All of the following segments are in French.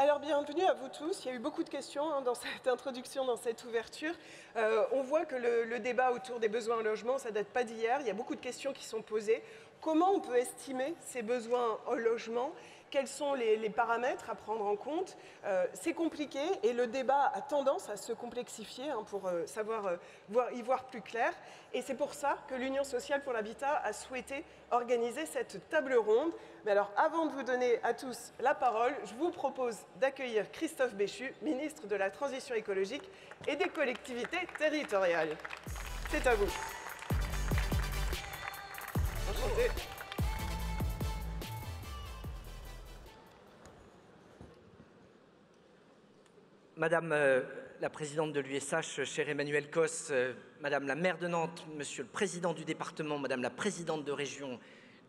Alors, bienvenue à vous tous. Il y a eu beaucoup de questions dans cette introduction, dans cette ouverture. On voit que le débat autour des besoins en logement, ça ne date pas d'hier. Il y a beaucoup de questions qui sont posées. Comment on peut estimer ces besoins en logement? Quels sont les paramètres à prendre en compte? C'est compliqué et le débat a tendance à se complexifier pour savoir y voir plus clair. Et c'est pour ça que l'Union sociale pour l'habitat a souhaité organiser cette table ronde. Mais alors, avant de vous donner à tous la parole, je vous propose d'accueillir Christophe Béchu, ministre de la Transition écologique et des collectivités territoriales. C'est à vous. Enchanté. Madame la présidente de l'USH, chère Emmanuelle Cos, Madame la maire de Nantes, Monsieur le président du département, Madame la présidente de région,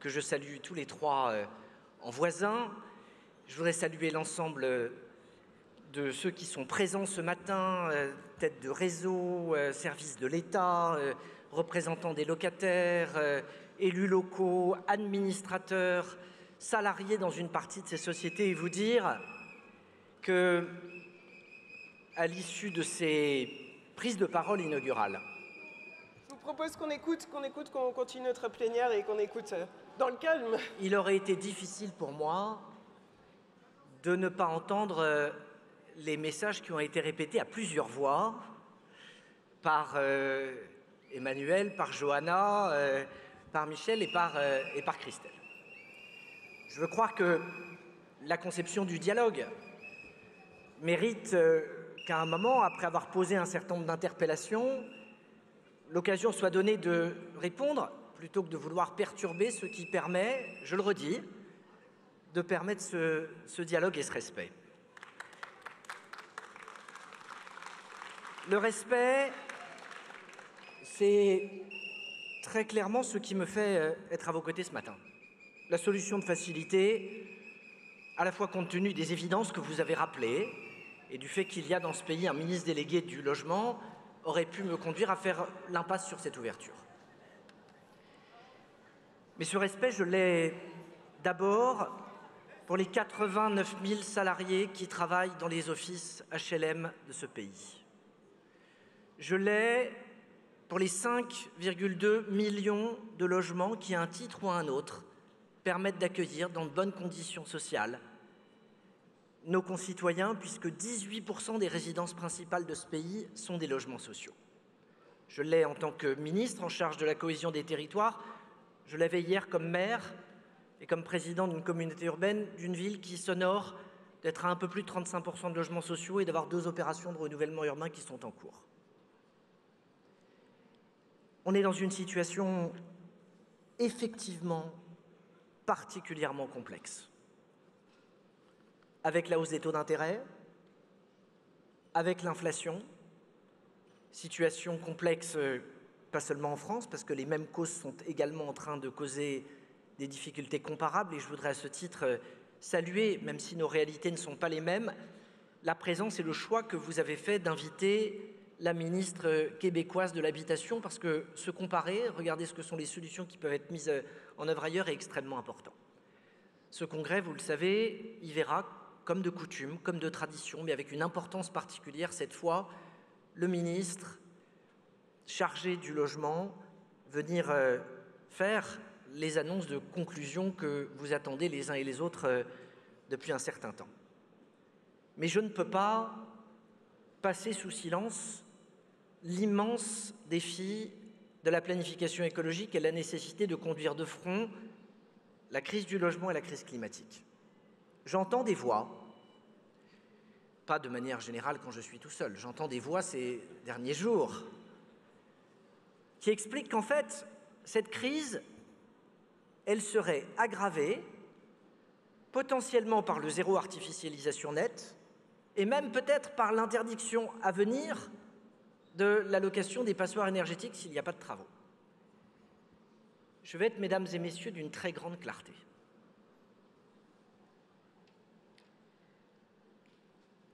que je salue tous les trois en voisins. Je voudrais saluer l'ensemble de ceux qui sont présents ce matin, têtes de réseau, services de l'État, représentants des locataires, élus locaux, administrateurs, salariés dans une partie de ces sociétés, et vous dire que, à l'issue de ces prises de parole inaugurales, Je vous propose qu'on continue notre plénière et qu'on écoute dans le calme. Il aurait été difficile pour moi de ne pas entendre les messages qui ont été répétés à plusieurs voix par Emmanuel, par Johanna, par Michel et par Christelle. Je veux croire que la conception du dialogue mérite qu'à un moment, après avoir posé un certain nombre d'interpellations, l'occasion soit donnée de répondre plutôt que de vouloir perturber ce qui permet, je le redis, de permettre ce dialogue et ce respect. Le respect, c'est très clairement ce qui me fait être à vos côtés ce matin. La solution de facilité, à la fois compte tenu des évidences que vous avez rappelées et du fait qu'il y a dans ce pays un ministre délégué du logement, aurait pu me conduire à faire l'impasse sur cette ouverture. Mais ce respect, je l'ai d'abord pour les 89 000 salariés qui travaillent dans les offices HLM de ce pays. Je l'ai pour les 5,2 millions de logements qui, à un titre ou à un autre, permettent d'accueillir dans de bonnes conditions sociales nos concitoyens, puisque 18% des résidences principales de ce pays sont des logements sociaux. Je l'ai en tant que ministre en charge de la cohésion des territoires, je l'avais hier comme maire et comme président d'une communauté urbaine d'une ville qui s'honore d'être à un peu plus de 35% de logements sociaux et d'avoir 2 opérations de renouvellement urbain qui sont en cours. On est dans une situation effectivement particulièrement complexe, avec la hausse des taux d'intérêt, avec l'inflation, situation complexe pas seulement en France, parce que les mêmes causes sont également en train de causer des difficultés comparables, et je voudrais à ce titre saluer, même si nos réalités ne sont pas les mêmes, la présence et le choix que vous avez fait d'inviter la ministre québécoise de l'Habitation, parce que se comparer, regarder ce que sont les solutions qui peuvent être mises en œuvre ailleurs est extrêmement important. Ce congrès, vous le savez, y verra, comme de coutume, comme de tradition, mais avec une importance particulière cette fois, le ministre chargé du logement venir faire les annonces de conclusion que vous attendez les uns et les autres depuis un certain temps. Mais je ne peux pas passer sous silence l'immense défi de la planification écologique et la nécessité de conduire de front la crise du logement et la crise climatique. J'entends des voix, pas de manière générale quand je suis tout seul, j'entends des voix ces derniers jours qui expliquent qu'en fait, cette crise, elle serait aggravée potentiellement par le zéro artificialisation nette et même peut-être par l'interdiction à venir de l'allocation des passoires énergétiques s'il n'y a pas de travaux. Je vais être, mesdames et messieurs, d'une très grande clarté.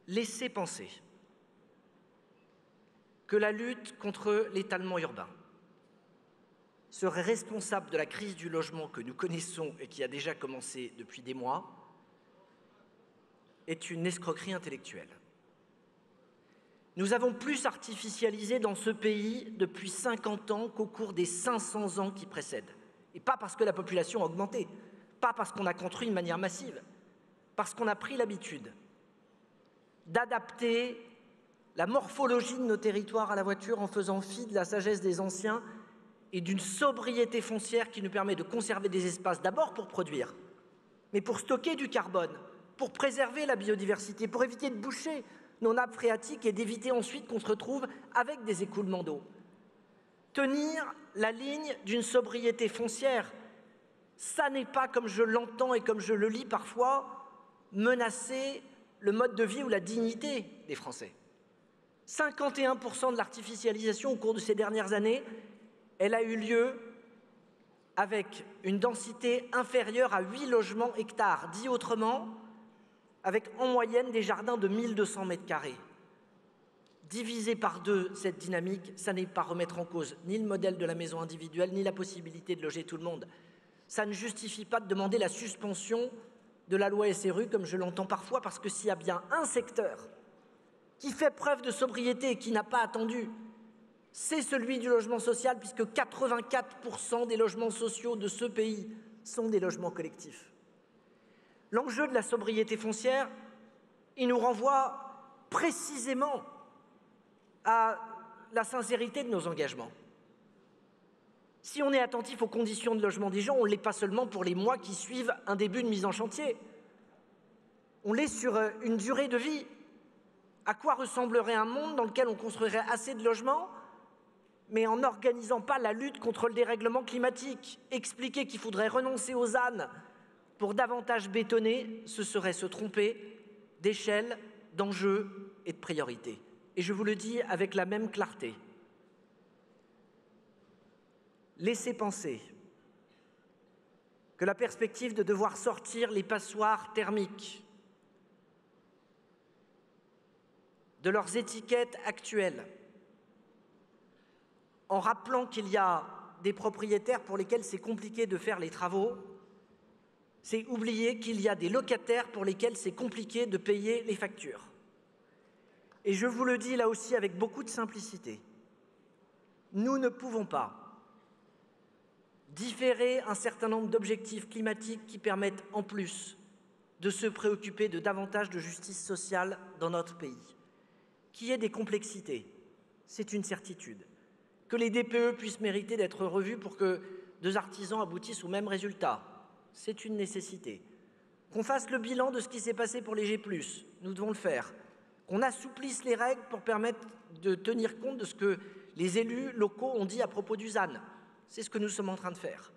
Laissez penser que la lutte contre l'étalement urbain serait responsable de la crise du logement que nous connaissons et qui a déjà commencé depuis des mois, est une escroquerie intellectuelle. Nous avons plus artificialisé dans ce pays depuis 50 ans qu'au cours des 500 ans qui précèdent. Et pas parce que la population a augmenté, pas parce qu'on a construit de manière massive, parce qu'on a pris l'habitude d'adapter la morphologie de nos territoires à la voiture en faisant fi de la sagesse des anciens et d'une sobriété foncière qui nous permet de conserver des espaces d'abord pour produire, mais pour stocker du carbone, pour préserver la biodiversité, pour éviter de boucher nos nappes phréatiques et d'éviter ensuite qu'on se retrouve avec des écoulements d'eau. Tenir la ligne d'une sobriété foncière, ça n'est pas, comme je l'entends et comme je le lis parfois, menacer le mode de vie ou la dignité des Français. 51% de l'artificialisation au cours de ces dernières années, elle a eu lieu avec une densité inférieure à 8 logements hectares. Dit autrement, avec en moyenne des jardins de 1200 mètres carrés. Diviser par 2 cette dynamique, ça n'est pas remettre en cause ni le modèle de la maison individuelle, ni la possibilité de loger tout le monde. Ça ne justifie pas de demander la suspension de la loi SRU, comme je l'entends parfois, parce que s'il y a bien un secteur qui fait preuve de sobriété et qui n'a pas attendu, c'est celui du logement social, puisque 84% des logements sociaux de ce pays sont des logements collectifs. L'enjeu de la sobriété foncière, il nous renvoie précisément à la sincérité de nos engagements. Si on est attentif aux conditions de logement des gens, on ne l'est pas seulement pour les mois qui suivent un début de mise en chantier. On l'est sur une durée de vie. À quoi ressemblerait un monde dans lequel on construirait assez de logements, mais en n'organisant pas la lutte contre le dérèglement climatique? Expliquer qu'il faudrait renoncer aux ânes pour davantage bétonner, ce serait se tromper d'échelle, d'enjeu et de priorité. Et je vous le dis avec la même clarté. Laissez penser que la perspective de devoir sortir les passoires thermiques de leurs étiquettes actuelles, en rappelant qu'il y a des propriétaires pour lesquels c'est compliqué de faire les travaux, c'est oublier qu'il y a des locataires pour lesquels c'est compliqué de payer les factures. Et je vous le dis là aussi avec beaucoup de simplicité, nous ne pouvons pas différer un certain nombre d'objectifs climatiques qui permettent en plus de se préoccuper de davantage de justice sociale dans notre pays. Qu'il y ait des complexités, c'est une certitude. Que les DPE puissent mériter d'être revus pour que 2 artisans aboutissent au même résultat, c'est une nécessité. Qu'on fasse le bilan de ce qui s'est passé pour les G+, nous devons le faire. Qu'on assouplisse les règles pour permettre de tenir compte de ce que les élus locaux ont dit à propos du ZAN. C'est ce que nous sommes en train de faire.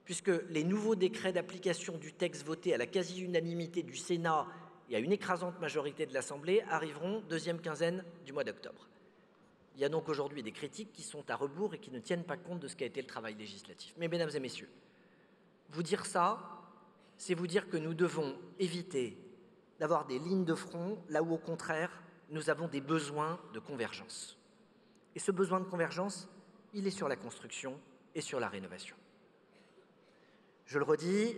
Puisque les nouveaux décrets d'application du texte voté à la quasi-unanimité du Sénat et à une écrasante majorité de l'Assemblée arriveront deuxième quinzaine du mois d'octobre. Il y a donc aujourd'hui des critiques qui sont à rebours et qui ne tiennent pas compte de ce qu'a été le travail législatif. Mais mesdames et messieurs, vous dire ça, c'est vous dire que nous devons éviter d'avoir des lignes de front là où, au contraire, nous avons des besoins de convergence. Et ce besoin de convergence, il est sur la construction et sur la rénovation. Je le redis,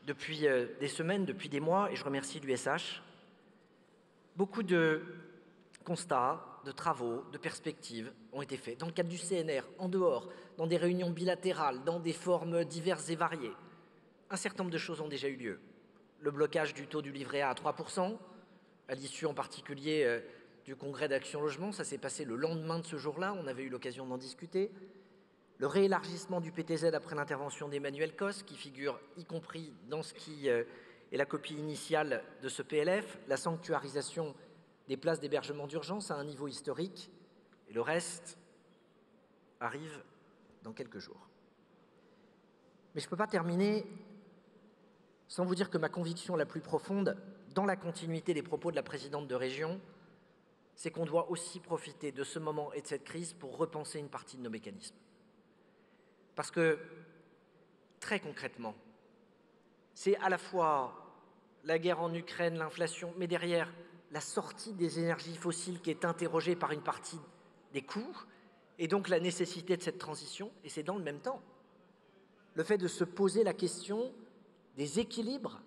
depuis des semaines, depuis des mois, et je remercie l'USH, beaucoup de constats, de travaux, de perspectives ont été faits dans le cadre du CNR, en dehors, dans des réunions bilatérales, dans des formes diverses et variées. Un certain nombre de choses ont déjà eu lieu. Le blocage du taux du livret A à 3%, à l'issue en particulier du congrès d'Action Logement, ça s'est passé le lendemain de ce jour-là, on avait eu l'occasion d'en discuter. Le réélargissement du PTZ après l'intervention d'Emmanuel Cos, qui figure y compris dans ce qui est la copie initiale de ce PLF, la sanctuarisation des places d'hébergement d'urgence à un niveau historique, et le reste arrive dans quelques jours. Mais je ne peux pas terminer sans vous dire que ma conviction la plus profonde, dans la continuité des propos de la présidente de région, c'est qu'on doit aussi profiter de ce moment et de cette crise pour repenser une partie de nos mécanismes. Parce que, très concrètement, c'est à la fois la guerre en Ukraine, l'inflation, mais derrière, la sortie des énergies fossiles qui est interrogée par une partie des coûts, et donc la nécessité de cette transition, et c'est dans le même temps le fait de se poser la question des équilibres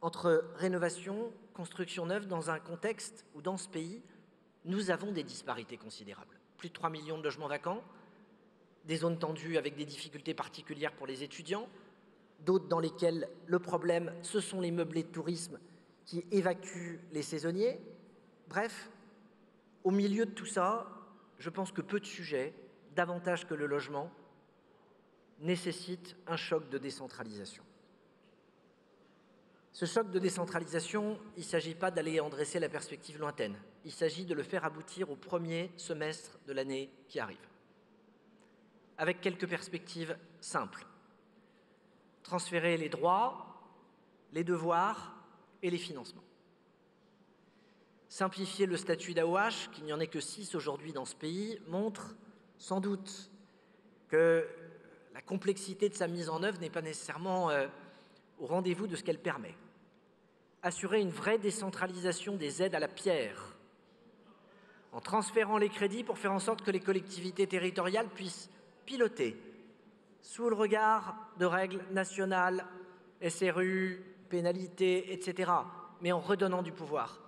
entre rénovation, construction neuve, dans un contexte où, dans ce pays, nous avons des disparités considérables. Plus de 3 millions de logements vacants, des zones tendues avec des difficultés particulières pour les étudiants, d'autres dans lesquelles le problème, ce sont les meublés de tourisme qui évacuent les saisonniers. Bref, au milieu de tout ça, je pense que peu de sujets, davantage que le logement, nécessitent un choc de décentralisation. Ce choc de décentralisation, il ne s'agit pas d'aller en dresser la perspective lointaine. Il s'agit de le faire aboutir au premier semestre de l'année qui arrive. Avec quelques perspectives simples. Transférer les droits, les devoirs et les financements. Simplifier le statut d'AOH, qu'il n'y en ait que 6 aujourd'hui dans ce pays, montre sans doute que la complexité de sa mise en œuvre n'est pas nécessairement au rendez-vous de ce qu'elle permet. Assurer une vraie décentralisation des aides à la pierre, en transférant les crédits pour faire en sorte que les collectivités territoriales puissent piloter, sous le regard de règles nationales, SRU, pénalités, etc., mais en redonnant du pouvoir.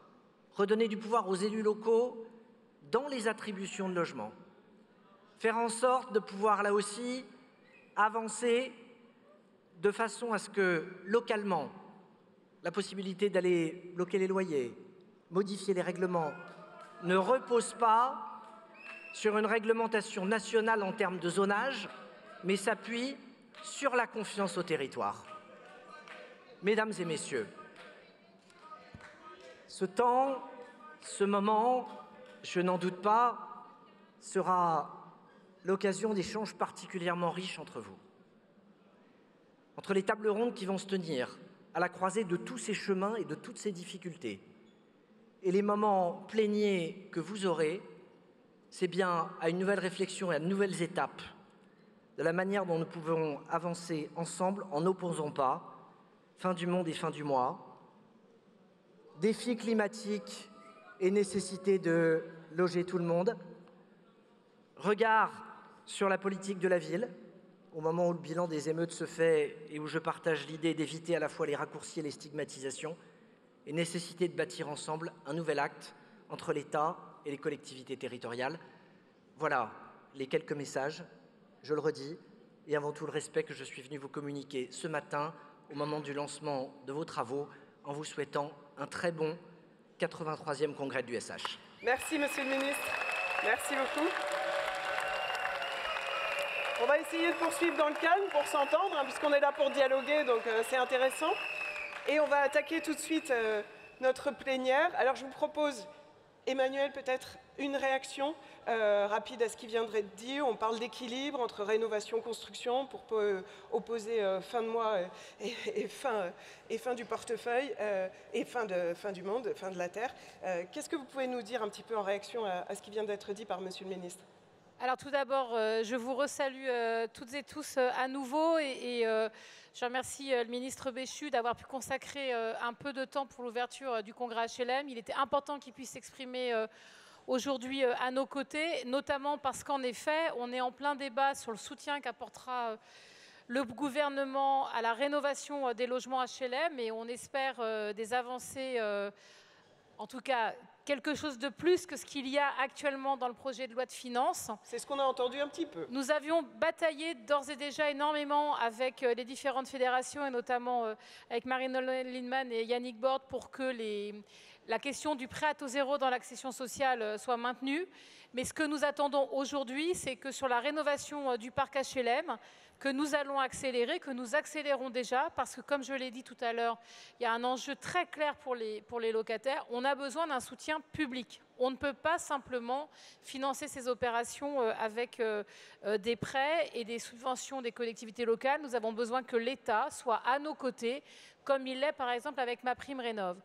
Redonner du pouvoir aux élus locaux dans les attributions de logements. Faire en sorte de pouvoir, là aussi, avancer de façon à ce que, localement, la possibilité d'aller bloquer les loyers, modifier les règlements, ne repose pas sur une réglementation nationale en termes de zonage, mais s'appuie sur la confiance au territoire. Mesdames et messieurs, ce temps, ce moment, je n'en doute pas, sera l'occasion d'échanges particulièrement riches entre vous. Entre les tables rondes qui vont se tenir à la croisée de tous ces chemins et de toutes ces difficultés, et les moments pléniers que vous aurez, c'est bien à une nouvelle réflexion et à de nouvelles étapes de la manière dont nous pouvons avancer ensemble en n'opposant pas fin du monde et fin du mois, défis climatiques et nécessité de loger tout le monde, regard sur la politique de la ville, au moment où le bilan des émeutes se fait et où je partage l'idée d'éviter à la fois les raccourcis et les stigmatisations, et nécessité de bâtir ensemble un nouvel acte entre l'État et les collectivités territoriales. Voilà les quelques messages, je le redis, et avant tout le respect que je suis venu vous communiquer ce matin au moment du lancement de vos travaux, en vous souhaitant un très bon 83e congrès de l'USH. Merci, Monsieur le Ministre. Merci beaucoup. On va essayer de poursuivre dans le calme pour s'entendre, hein, puisqu'on est là pour dialoguer, donc c'est intéressant. Et on va attaquer tout de suite notre plénière. Alors je vous propose, Emmanuel, peut-être une réaction rapide à ce qui viendrait de dire. On parle d'équilibre entre rénovation et construction pour opposer fin de mois et fin du portefeuille et fin du monde, fin de la Terre. Qu'est-ce que vous pouvez nous dire un petit peu en réaction à ce qui vient d'être dit par Monsieur le Ministre ? Alors tout d'abord, je vous resalue toutes et tous à nouveau et je remercie le ministre Béchu d'avoir pu consacrer un peu de temps pour l'ouverture du congrès HLM. Il était important qu'il puisse s'exprimer aujourd'hui à nos côtés, notamment parce qu'en effet, on est en plein débat sur le soutien qu'apportera le gouvernement à la rénovation des logements HLM et on espère des avancées, en tout cas quelque chose de plus que ce qu'il y a actuellement dans le projet de loi de finances. C'est ce qu'on a entendu un petit peu. Nous avions bataillé d'ores et déjà énormément avec les différentes fédérations et notamment avec Marie-Noëlle Lienemann et Yannick Borde pour que la question du prêt à taux zéro dans l'accession sociale soit maintenue. Mais ce que nous attendons aujourd'hui, c'est que sur la rénovation du parc HLM, que nous allons accélérer, que nous accélérons déjà, parce que comme je l'ai dit tout à l'heure, il y a un enjeu très clair pour les locataires. On a besoin d'un soutien public. On ne peut pas simplement financer ces opérations avec des prêts et des subventions des collectivités locales. Nous avons besoin que l'État soit à nos côtés, comme il l'est par exemple avec MaPrimeRénov'.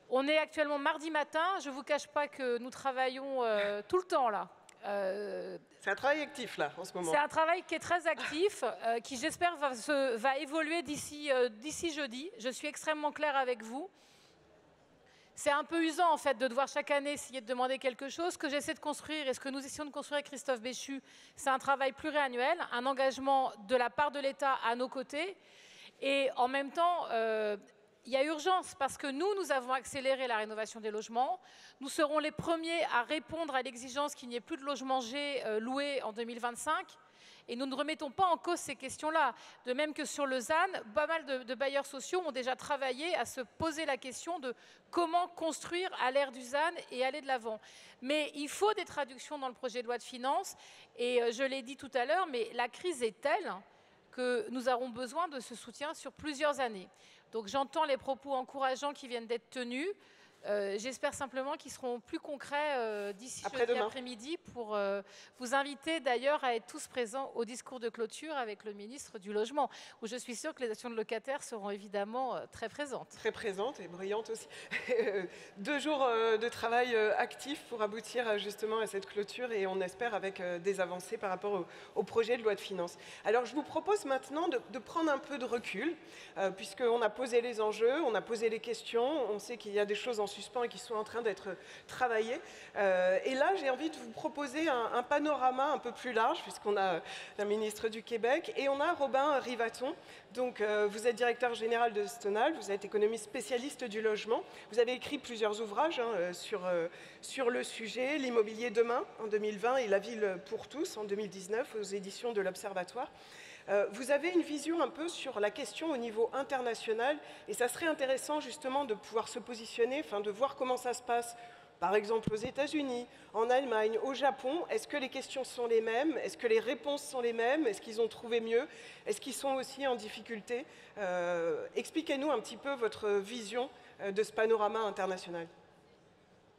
On est actuellement mardi matin, je ne vous cache pas que nous travaillons tout le temps là. C'est un travail actif là, en ce moment. C'est un travail qui est très actif, qui j'espère va évoluer d'ici jeudi. Je suis extrêmement claire avec vous. C'est un peu usant en fait de devoir chaque année essayer de demander quelque chose. Ce que j'essaie de construire et ce que nous essayons de construire avec Christophe Béchu, c'est un travail pluriannuel, un engagement de la part de l'État à nos côtés. Et en même temps, il y a urgence parce que nous avons accéléré la rénovation des logements. Nous serons les premiers à répondre à l'exigence qu'il n'y ait plus de logements G loués en 2025. Et nous ne remettons pas en cause ces questions-là. De même que sur le ZAN, pas mal de bailleurs sociaux ont déjà travaillé à se poser la question de comment construire à l'ère du ZAN et aller de l'avant. Mais il faut des traductions dans le projet de loi de finances. Et je l'ai dit tout à l'heure, mais la crise est telle que nous aurons besoin de ce soutien sur plusieurs années. Donc j'entends les propos encourageants qui viennent d'être tenus. J'espère simplement qu'ils seront plus concrets d'ici jeudi après-midi pour vous inviter d'ailleurs à être tous présents au discours de clôture avec le ministre du Logement, où je suis sûre que les actions de locataires seront évidemment très présentes. Très présentes et brillantes aussi. 2 jours de travail actif pour aboutir justement à cette clôture et on espère avec des avancées par rapport au projet de loi de finances. Alors je vous propose maintenant de prendre un peu de recul, puisqu'on a posé les enjeux, on a posé les questions, on sait qu'il y a des choses en suspens et qui sont en train d'être travaillés. Et là, j'ai envie de vous proposer un panorama un peu plus large, puisqu'on a la ministre du Québec et on a Robin Rivaton. Donc, vous êtes directeur général de Stonal, vous êtes économiste spécialiste du logement. Vous avez écrit plusieurs ouvrages sur le sujet, l'immobilier demain en 2020 et la ville pour tous en 2019 aux éditions de l'Observatoire. Vous avez une vision un peu sur la question au niveau international et ça serait intéressant justement de pouvoir se positionner, de voir comment ça se passe, par exemple aux États-Unis, en Allemagne, au Japon. Est-ce que les questions sont les mêmes? Est-ce que les réponses sont les mêmes? Est-ce qu'ils ont trouvé mieux? Est-ce qu'ils sont aussi en difficulté? Expliquez-nous un petit peu votre vision de ce panorama international.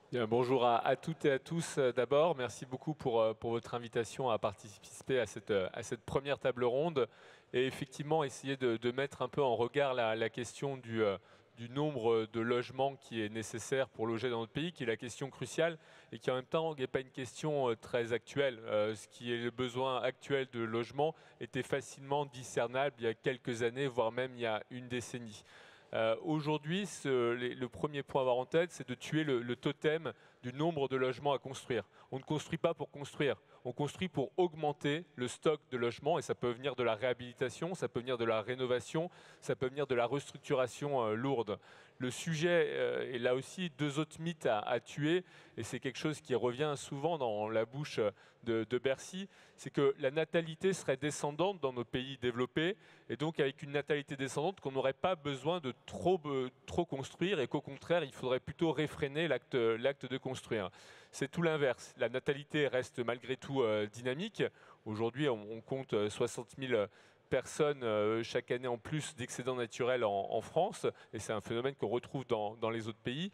Bien, bonjour à toutes et à tous d'abord. Merci beaucoup pour votre invitation à participer à cette première table ronde. Et effectivement, essayer de mettre un peu en regard la question du nombre de logements qui est nécessaire pour loger dans notre pays, qui est la question cruciale et qui en même temps n'est pas une question très actuelle. Ce qui est le besoin actuel de logement était facilement discernable il y a quelques années, voire même il y a une décennie. Aujourd'hui, le premier point à avoir en tête, c'est de tuer le totem du nombre de logements à construire. On ne construit pas pour construire, on construit pour augmenter le stock de logements et ça peut venir de la réhabilitation, ça peut venir de la rénovation, ça peut venir de la restructuration lourde. Le sujet est là aussi 2 autres mythes à tuer et c'est quelque chose qui revient souvent dans la bouche de Bercy, c'est que la natalité serait descendante dans nos pays développés et donc avec une natalité descendante qu'on n'aurait pas besoin de trop construire et qu'au contraire il faudrait plutôt réfréner l'acte de construire. C'est tout l'inverse. La natalité reste malgré tout dynamique. Aujourd'hui on compte 60 000 personnes chaque année en plus d'excédents naturels en France et c'est un phénomène qu'on retrouve dans les autres pays.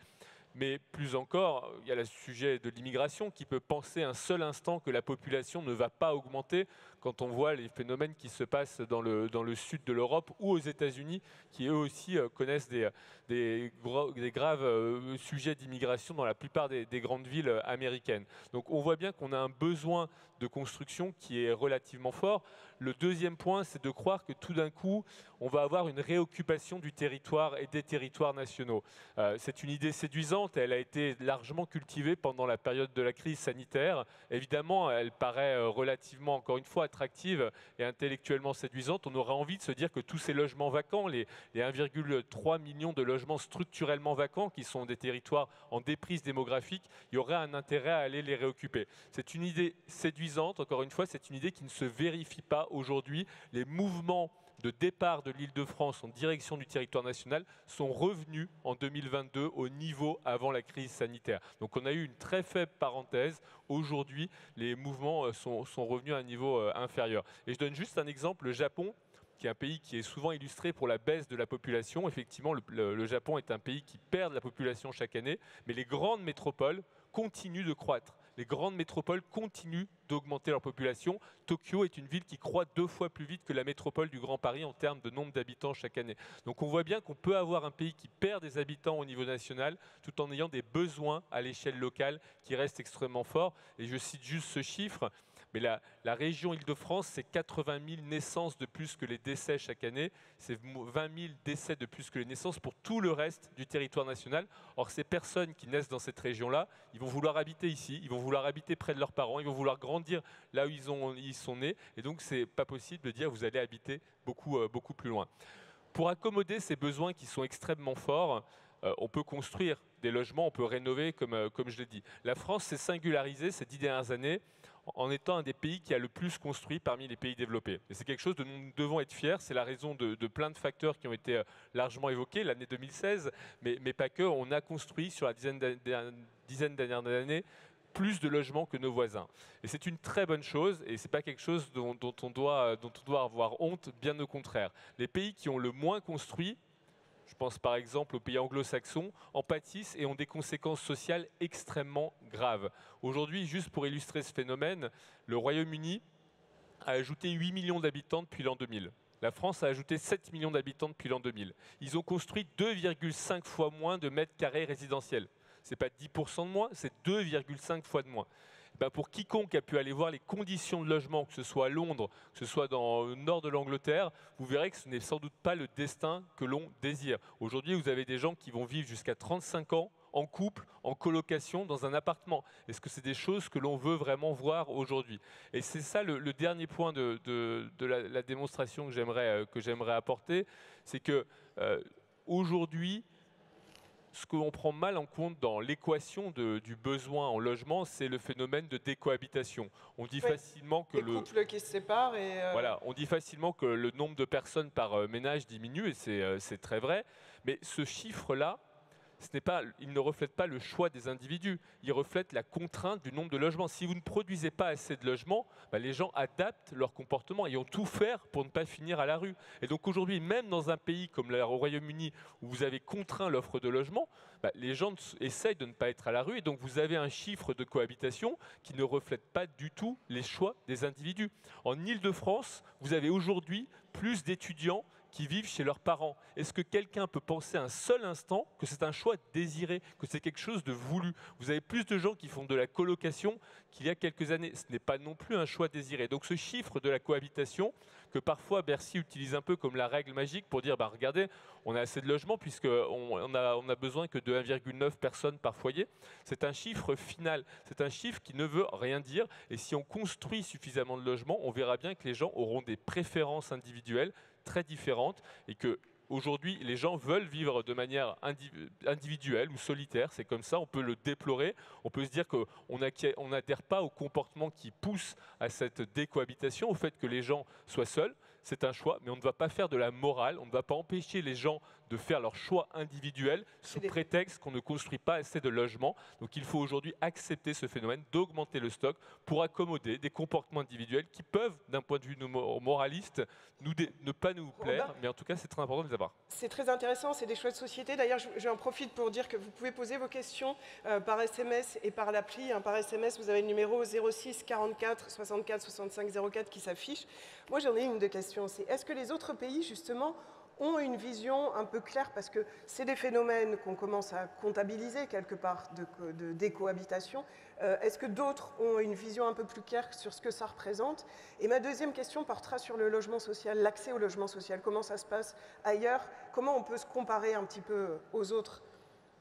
Mais plus encore, il y a le sujet de l'immigration qui peut penser un seul instant que la population ne va pas augmenter quand on voit les phénomènes qui se passent dans le sud de l'Europe ou aux États-Unis qui eux aussi connaissent des graves sujets d'immigration dans la plupart des grandes villes américaines. Donc on voit bien qu'on a un besoin de construction qui est relativement fort. Le deuxième point, c'est de croire que tout d'un coup, on va avoir une réoccupation du territoire et des territoires nationaux. C'est une idée séduisante, elle a été largement cultivée pendant la période de la crise sanitaire. Évidemment, elle paraît relativement, encore une fois, attractive et intellectuellement séduisante. On aurait envie de se dire que tous ces logements vacants, les 1,3 million de logements structurellement vacants, qui sont des territoires en déprise démographique, il y aurait un intérêt à aller les réoccuper. C'est une idée séduisante, encore une fois, c'est une idée qui ne se vérifie pas aujourd'hui. Les mouvements de départ de l'Île-de-France en direction du territoire national sont revenus en 2022 au niveau avant la crise sanitaire. Donc on a eu une très faible parenthèse. Aujourd'hui, les mouvements sont revenus à un niveau inférieur. Et je donne juste un exemple, le Japon, qui est un pays qui est souvent illustré pour la baisse de la population. Effectivement, le Japon est un pays qui perd de la population chaque année, mais les grandes métropoles continuent de croître. Les grandes métropoles continuent d'augmenter leur population. Tokyo est une ville qui croît 2 fois plus vite que la métropole du Grand Paris en termes de nombre d'habitants chaque année. Donc on voit bien qu'on peut avoir un pays qui perd des habitants au niveau national tout en ayant des besoins à l'échelle locale qui restent extrêmement forts. Et je cite juste ce chiffre. Mais la région Île-de-France, c'est 80 000 naissances de plus que les décès chaque année. C'est 20 000 décès de plus que les naissances pour tout le reste du territoire national. Or, ces personnes qui naissent dans cette région-là, ils vont vouloir habiter ici, ils vont vouloir habiter près de leurs parents, ils vont vouloir grandir là où ils sont nés. Et donc, ce n'est pas possible de dire vous allez habiter beaucoup plus loin. Pour accommoder ces besoins qui sont extrêmement forts, on peut construire des logements, on peut rénover, comme je l'ai dit. La France s'est singularisée ces 10 dernières années en étant un des pays qui a le plus construit parmi les pays développés. Et c'est quelque chose dont nous devons être fiers. C'est la raison de plein de facteurs qui ont été largement évoqués, l'année 2016, mais pas que. On a construit sur la dizaine dernières années plus de logements que nos voisins. Et c'est une très bonne chose, et ce n'est pas quelque chose dont on doit avoir honte, bien au contraire. Les pays qui ont le moins construit, je pense par exemple aux pays anglo-saxons, en pâtissent et ont des conséquences sociales extrêmement graves. Aujourd'hui, juste pour illustrer ce phénomène, le Royaume-Uni a ajouté 8 millions d'habitants depuis l'an 2000. La France a ajouté 7 millions d'habitants depuis l'an 2000. Ils ont construit 2,5 fois moins de mètres carrés résidentiels. Ce n'est pas 10% de moins, c'est 2,5 fois de moins. Ben pour quiconque a pu aller voir les conditions de logement, que ce soit à Londres, que ce soit dans le nord de l'Angleterre, vous verrez que ce n'est sans doute pas le destin que l'on désire. Aujourd'hui, vous avez des gens qui vont vivre jusqu'à 35 ans en couple, en colocation, dans un appartement. Est-ce que c'est des choses que l'on veut vraiment voir aujourd'hui? Et c'est ça le dernier point de la démonstration que j'aimerais apporter, c'est que aujourd'hui, ce qu'on prend mal en compte dans l'équation du besoin en logement, c'est le phénomène de décohabitation. On dit facilement que les couples qui se séparent Voilà, on dit facilement que le nombre de personnes par ménage diminue, et c'est très vrai. Mais ce chiffre-là, il ne reflète pas le choix des individus, il reflète la contrainte du nombre de logements. Si vous ne produisez pas assez de logements, les gens adaptent leur comportement et ont tout faire pour ne pas finir à la rue. Et donc aujourd'hui, même dans un pays comme le Royaume-Uni, où vous avez contraint l'offre de logements, les gens essayent de ne pas être à la rue, et donc vous avez un chiffre de cohabitation qui ne reflète pas du tout les choix des individus. En Île-de-France, vous avez aujourd'hui plus d'étudiants qui vivent chez leurs parents. Est-ce que quelqu'un peut penser un seul instant que c'est un choix désiré, que c'est quelque chose de voulu? Vous avez plus de gens qui font de la colocation qu'il y a quelques années. Ce n'est pas non plus un choix désiré. Donc ce chiffre de la cohabitation, que parfois Bercy utilise un peu comme la règle magique pour dire regardez, on a assez de logements puisqu'on a besoin que de 1,9 personnes par foyer. C'est un chiffre final, c'est un chiffre qui ne veut rien dire. Et si on construit suffisamment de logements, on verra bien que les gens auront des préférences individuelles très différentes et que aujourd'hui les gens veulent vivre de manière individuelle ou solitaire. C'est comme ça, on peut le déplorer, on peut se dire qu'on n'adhère pas au comportement qui pousse à cette décohabitation, au fait que les gens soient seuls. C'est un choix, mais on ne va pas faire de la morale, on ne va pas empêcher les gens de faire leur choix individuel sous prétexte qu'on ne construit pas assez de logements. Donc il faut aujourd'hui accepter ce phénomène d'augmenter le stock pour accommoder des comportements individuels qui peuvent, d'un point de vue moraliste, ne pas nous plaire, mais en tout cas c'est très important de les avoir. C'est très intéressant, c'est des choix de société. D'ailleurs, j'en profite pour dire que vous pouvez poser vos questions par SMS et par l'appli. Par SMS, vous avez le numéro 06 44 64 65 04 qui s'affiche. Moi, j'en ai une de question. C'est est-ce que les autres pays, justement, ont une vision un peu claire, parce que c'est des phénomènes qu'on commence à comptabiliser quelque part de décohabitation. Est-ce que d'autres ont une vision un peu plus claire sur ce que ça représente? Et ma deuxième question portera sur le logement social, l'accès au logement social. Comment ça se passe ailleurs? Comment on peut se comparer un petit peu aux autres?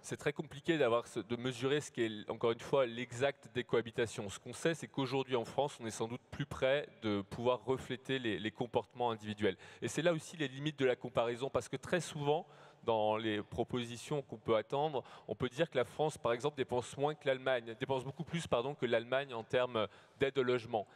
C'est très compliqué de mesurer ce qu'est, encore une fois, l'exacte décohabitation. Ce qu'on sait, c'est qu'aujourd'hui en France, on est sans doute plus près de pouvoir refléter les comportements individuels. Et c'est là aussi les limites de la comparaison, parce que très souvent, dans les propositions qu'on peut attendre, on peut dire que la France, par exemple, dépense beaucoup plus que l'Allemagne en termes d'aide au logement.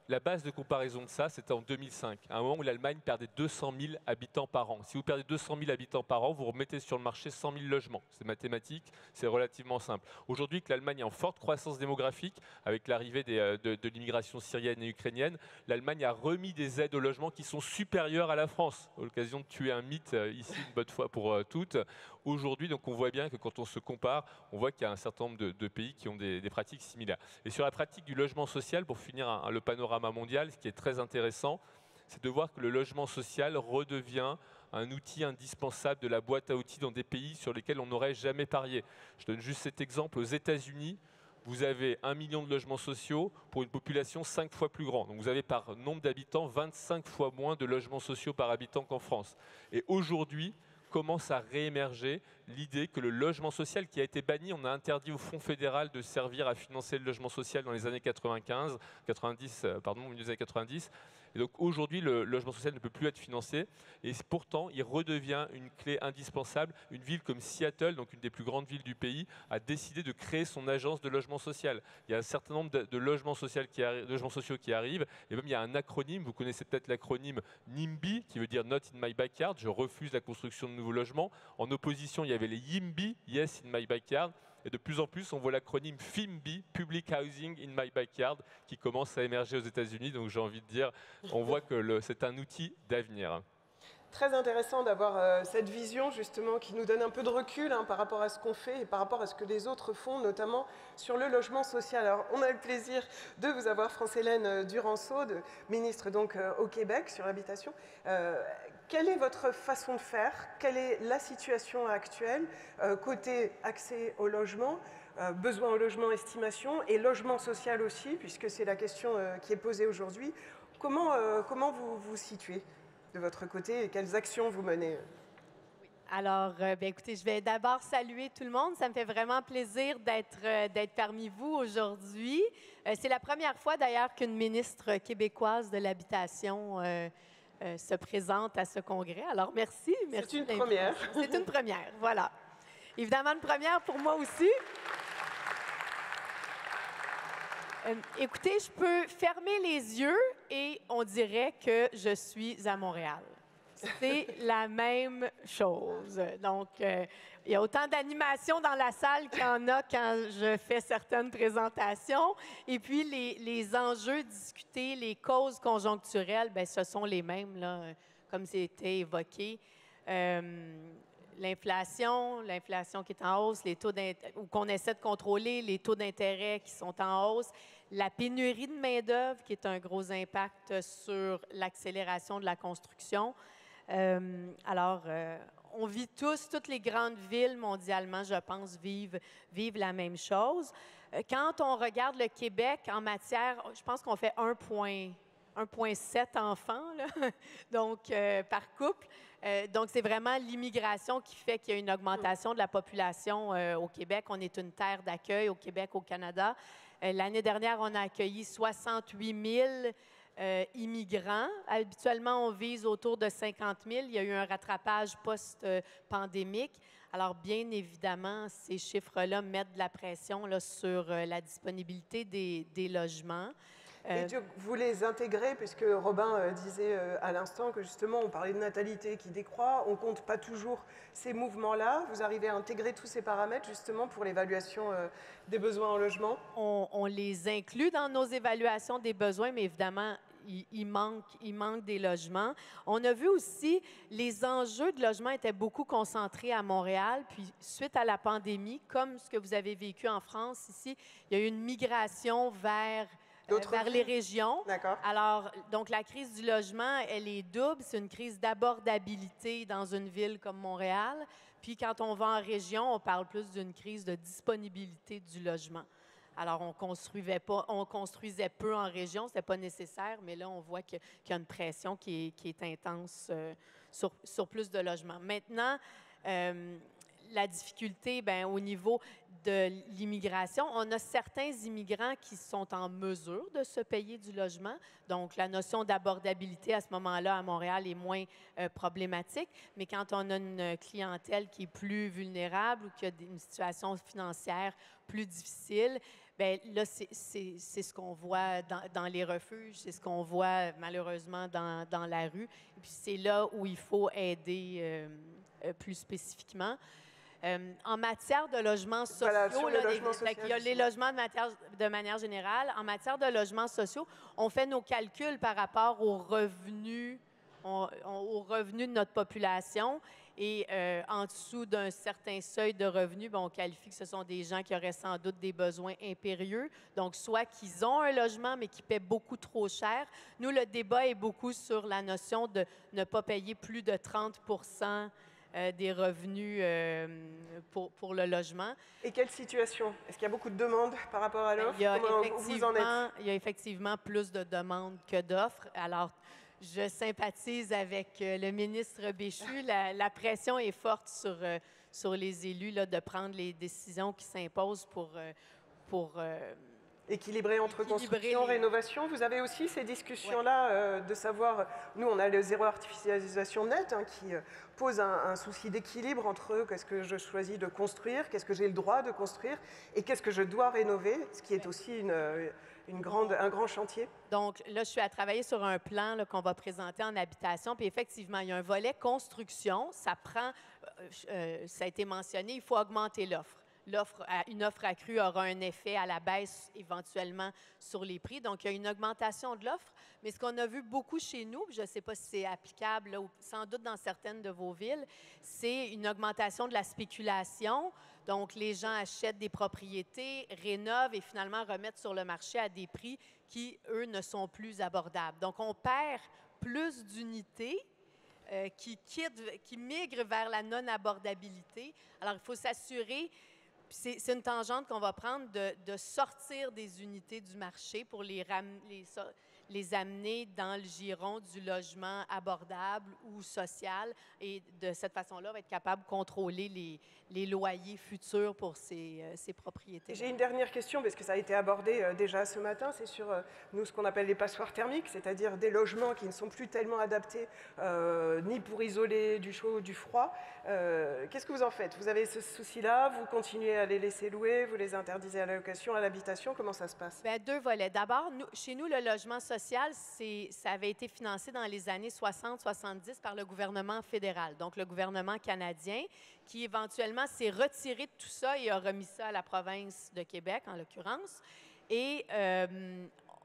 La base de comparaison de ça, c'était en 2005, à un moment où l'Allemagne perdait 200 000 habitants par an. Si vous perdez 200 000 habitants par an, vous remettez sur le marché 100 000 logements. C'est mathématique, c'est relativement simple. Aujourd'hui, que l'Allemagne est en forte croissance démographique, avec l'arrivée de l'immigration syrienne et ukrainienne, l'Allemagne a remis des aides au logement qui sont supérieures à la France. À l'occasion de tuer un mythe ici une bonne fois pour toutes. Aujourd'hui, donc on voit bien que quand on se compare, on voit qu'il y a un certain nombre de pays qui ont des pratiques similaires. Et sur la pratique du logement social, pour finir le panorama mondial, ce qui est très intéressant, c'est de voir que le logement social redevient un outil indispensable de la boîte à outils dans des pays sur lesquels on n'aurait jamais parié. Je donne juste cet exemple. Aux États-Unis, vous avez 1 million de logements sociaux pour une population 5 fois plus grande. Donc vous avez par nombre d'habitants 25 fois moins de logements sociaux par habitant qu'en France. Et aujourd'hui, commencent à réémerger l'idée que le logement social qui a été banni, on a interdit au Fonds fédéral de servir à financer le logement social dans les années 90, au milieu des années 90. Et donc aujourd'hui, le logement social ne peut plus être financé. Et pourtant, il redevient une clé indispensable. Une ville comme Seattle, donc une des plus grandes villes du pays, a décidé de créer son agence de logement social. Il y a un certain nombre de logements sociaux qui arrivent. Et même il y a un acronyme, vous connaissez peut-être l'acronyme NIMBY, qui veut dire Not in my backyard, je refuse la construction de nouveaux logements. En opposition, il y avait les YIMBY, Yes in my backyard. Et de plus en plus, on voit l'acronyme PHIMBY, Public Housing in My Backyard, qui commence à émerger aux États-Unis. Donc j'ai envie de dire, on voit que c'est un outil d'avenir. Très intéressant d'avoir cette vision justement qui nous donne un peu de recul par rapport à ce qu'on fait et par rapport à ce que les autres font, notamment sur le logement social. Alors on a le plaisir de vous avoir, France-Hélène Duranceau, ministre donc au Québec sur l'habitation. Quelle est votre façon de faire? Quelle est la situation actuelle côté accès au logement, besoin au logement, estimation, et logement social aussi, puisque c'est la question qui est posée aujourd'hui. Comment vous vous situez de votre côté et quelles actions vous menez? Alors, écoutez, je vais d'abord saluer tout le monde. Ça me fait vraiment plaisir d'être parmi vous aujourd'hui. C'est la première fois d'ailleurs qu'une ministre québécoise de l'habitation se présente à ce congrès. Alors, merci. C'est une première. C'est une première, voilà. Évidemment, une première pour moi aussi. Écoutez, je peux fermer les yeux et on dirait que je suis à Montréal. C'est la même chose. Donc, il y a autant d'animation dans la salle qu'il y en a quand je fais certaines présentations. Et puis, les enjeux discutés, les causes conjoncturelles, bien, ce sont les mêmes, là, comme c'était évoqué. L'inflation qui est en hausse, les taux ou qu'on essaie de contrôler, les taux d'intérêt qui sont en hausse, la pénurie de main-d'œuvre qui est un gros impact sur l'accélération de la construction. On vit toutes les grandes villes mondialement, je pense, vivent la même chose. Quand on regarde le Québec en matière, je pense qu'on fait 1,7 enfants, là, donc, par couple. Donc, c'est vraiment l'immigration qui fait qu'il y a une augmentation de la population au Québec. On est une terre d'accueil au Québec, au Canada. L'année dernière, on a accueilli 68 000 immigrants. Habituellement, on vise autour de 50 000. Il y a eu un rattrapage post-pandémique. Alors, bien évidemment, ces chiffres-là mettent de la pression là, sur la disponibilité des logements. Et vous les intégrez, puisque Robin disait à l'instant que justement on parlait de natalité qui décroît, on ne compte pas toujours ces mouvements-là. Vous arrivez à intégrer tous ces paramètres justement pour l'évaluation des besoins en logement? On les inclut dans nos évaluations des besoins, mais évidemment, il manque des logements. On a vu aussi, les enjeux de logement étaient beaucoup concentrés à Montréal, puis suite à la pandémie, comme ce que vous avez vécu en France ici, il y a eu une migration vers les régions. D'accord. Alors, donc, la crise du logement, elle est double. C'est une crise d'abordabilité dans une ville comme Montréal. Puis, quand on va en région, on parle plus d'une crise de disponibilité du logement. Alors, on construisait peu en région, ce n'était pas nécessaire, mais là, on voit qu'il y a une pression qui est intense sur plus de logements. Maintenant, la difficulté, bien, au niveau de l'immigration, on a certains immigrants qui sont en mesure de se payer du logement. Donc, la notion d'abordabilité à ce moment-là à Montréal est moins problématique. Mais quand on a une clientèle qui est plus vulnérable ou qui a une situation financière plus difficile, bien là, c'est ce qu'on voit dans les refuges, c'est ce qu'on voit malheureusement dans la rue. Et puis, c'est là où il faut aider plus spécifiquement. En matière de logements sociaux, il y a les logements de manière générale. En matière de logements sociaux, on fait nos calculs par rapport aux revenus, de notre population. Et en dessous d'un certain seuil de revenus, on qualifie que ce sont des gens qui auraient sans doute des besoins impérieux. Donc, soit qu'ils ont un logement, mais qui paient beaucoup trop cher. Nous, le débat est beaucoup sur la notion de ne pas payer plus de 30 des revenus pour le logement. Et quelle situation? Est-ce qu'il y a beaucoup de demandes par rapport à l'offre? Il y a effectivement plus de demandes que d'offres. Alors, je sympathise avec le ministre Béchu. La pression est forte sur les élus là, de prendre les décisions qui s'imposent pour équilibrer entre équilibrer construction, les- rénovation. Vous avez aussi ces discussions-là de savoir, nous on a le zéro artificialisation net qui pose un souci d'équilibre entre qu'est-ce que je choisis de construire, qu'est-ce que j'ai le droit de construire et qu'est-ce que je dois rénover, ce qui est aussi un grand chantier. Donc là, je suis à travailler sur un plan là, qu'on va présenter en habitation. Puis effectivement, il y a un volet construction. Ça prend, ça a été mentionné, il faut augmenter l'offre. Une offre accrue aura un effet à la baisse éventuellement sur les prix. Donc, il y a une augmentation de l'offre. Mais ce qu'on a vu beaucoup chez nous, je ne sais pas si c'est applicable, là, ou sans doute dans certaines de vos villes, c'est une augmentation de la spéculation. Donc, les gens achètent des propriétés, rénovent et finalement remettent sur le marché à des prix qui, eux, ne sont plus abordables. Donc, on perd plus d'unités qui migrent vers la non-abordabilité. Alors, il faut s'assurer, c'est une tangente qu'on va prendre, de sortir des unités du marché pour les amener dans le giron du logement abordable ou social. Et de cette façon-là, on va être capable de contrôler les loyers futurs pour ces propriétés. J'ai une dernière question, parce que ça a été abordé déjà ce matin, c'est sur nous ce qu'on appelle les passoires thermiques, c'est-à-dire des logements qui ne sont plus tellement adaptés ni pour isoler du chaud ou du froid. Qu'est-ce que vous en faites? Vous avez ce souci-là, vous continuez à les laisser louer, vous les interdisez à la location, à l'habitation, comment ça se passe? Bien, deux volets. D'abord, chez nous, le logement social, ça avait été financé dans les années 60-70 par le gouvernement fédéral, donc le gouvernement canadien, qui éventuellement s'est retiré de tout ça et a remis ça à la province de Québec, en l'occurrence. Et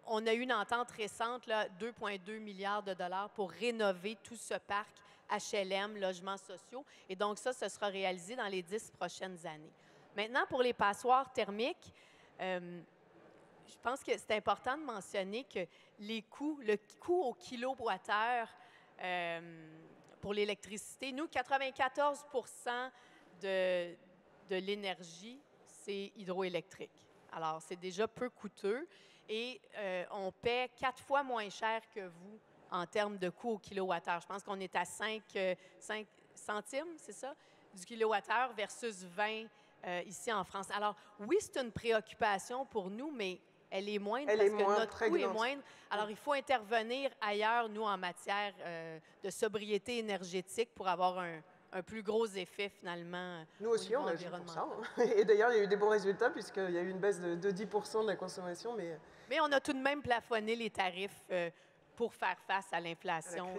on a eu une entente récente, 2,2 milliards de dollars pour rénover tout ce parc HLM, logements sociaux. Et donc ça, ce sera réalisé dans les 10 prochaines années. Maintenant, pour les passoires thermiques, je pense que c'est important de mentionner que le coût au kilowattheure pour l'électricité, nous, 94 de l'énergie, c'est hydroélectrique. Alors, c'est déjà peu coûteux et on paie 4 fois moins cher que vous en termes de coût au kilowattheure. Je pense qu'on est à 5 centimes, c'est ça, du kilowattheure versus 20 ici en France. Alors, oui, c'est une préoccupation pour nous, mais elle est moindre parce que notre coût est moindre. Alors, il faut intervenir ailleurs, nous, en matière de sobriété énergétique pour avoir un plus gros effet, finalement. Nous aussi, on a vu pour ça. Et d'ailleurs, il y a eu des bons résultats puisqu'il y a eu une baisse de 10% de la consommation. Mais on a tout de même plafonné les tarifs pour faire face à l'inflation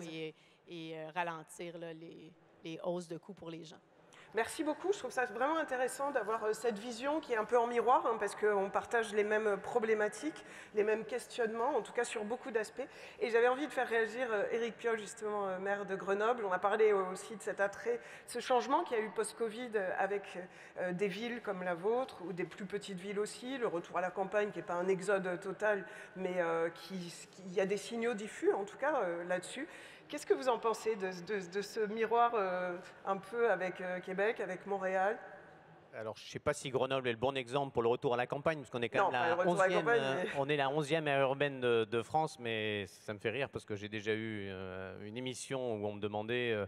et ralentir là, les hausses de coûts pour les gens. Merci beaucoup. Je trouve ça vraiment intéressant d'avoir cette vision qui est un peu en miroir, parce qu'on partage les mêmes problématiques, les mêmes questionnements, en tout cas sur beaucoup d'aspects. Et j'avais envie de faire réagir Éric Piolle, justement, maire de Grenoble. On a parlé aussi de cet attrait, ce changement qu'il y a eu post-Covid avec des villes comme la vôtre, ou des plus petites villes aussi, le retour à la campagne, qui n'est pas un exode total, mais il y a des signaux diffus, en tout cas, là-dessus. Qu'est-ce que vous en pensez de ce miroir un peu avec Québec, avec Montréal? Alors, je ne sais pas si Grenoble est le bon exemple pour le retour à la campagne, parce qu'on est quand même on est la 11e aire urbaine de France, mais ça me fait rire parce que j'ai déjà eu une émission où on me demandait